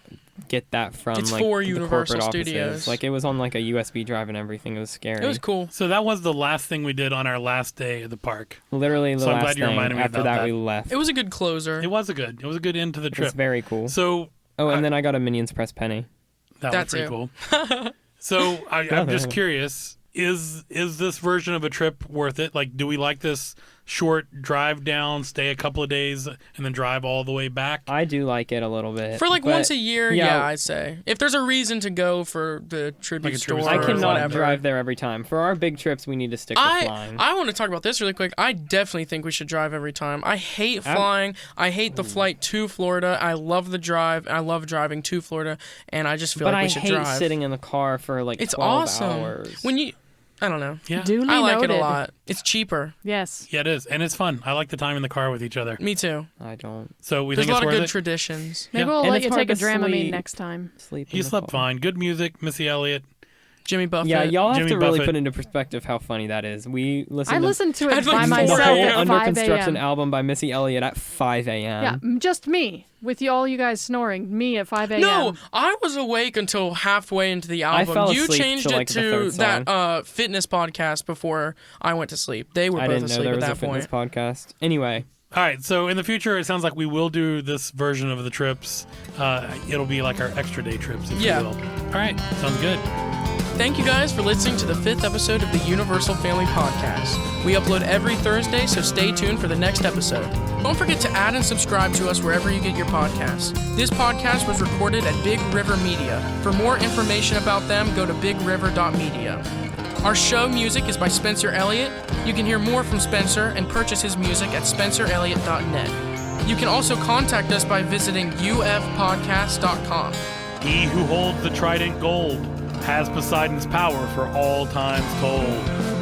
get that from It's for the Universal corporate Studios. offices. It was on a USB drive and everything. It was scary. It was cool. So that was the last thing we did on our last day at the park. Literally the So I'm last glad you thing. reminded me After about that, that. we left. It was a good closer. It was a good end to the It's trip. very cool. So Oh, and then I got a Minions Press penny. that That was pretty too. cool. So I'm just curious, is this version of a trip worth it? Do we like this short drive down, stay a couple of days, and then drive all the way back? I do like it a little bit. For but once a year, yeah. I'd say. If there's a reason to go for the tribute a store tribute I store or cannot whatever. drive there every time. For our big trips, we need to stick with flying. I want to talk about this really quick. I definitely think we should drive every time. I hate flying. I hate the flight to Florida. I love the drive. I love driving to Florida, and I just feel but like I we should hate drive. sitting in the car for It's 12 awesome. hours. I don't know. Yeah. Duly I like noted. it a lot. It's cheaper. Yes. Yeah, it is, and it's fun. I like the time in the car with each other. Me too. I don't So we There's think a it's lot of worth good it. traditions. Maybe Yeah. we'll And let it's you hard take a to Dramamine sleep. next time. sleep. He in the slept car. fine. Good music, Missy Elliott. Jimmy Buffett. Yeah, y'all have Jimmy to really Buffett. put into perspective how funny that is. We listened I to listened to I'd it like by to the myself whole at Under 5 Construction a.m. album by Missy Elliott at 5 a.m. Yeah, just me with all you guys snoring. Me at 5 a.m. No, I was awake until halfway into the album. fell You asleep changed to, it the to third song. that fitness podcast before I went to sleep. They were I both didn't know asleep there at was a that fitness point. podcast. Anyway, All right, so in the future, it sounds like we will do this version of the trips. It'll be like our extra day trips, if Yeah. you will. All right, sounds good. Thank you guys for listening to the 5th episode of the Universal Family Podcast. We upload every Thursday, so stay tuned for the next episode. Don't forget to add and subscribe to us wherever you get your podcasts. This podcast was recorded at Big River Media. For more information about them, go to bigriver.media. Our show music is by Spencer Elliott. You can hear more from Spencer and purchase his music at spencerelliott.net. You can also contact us by visiting ufpodcast.com. He who holds the trident gold has Poseidon's power for all times told.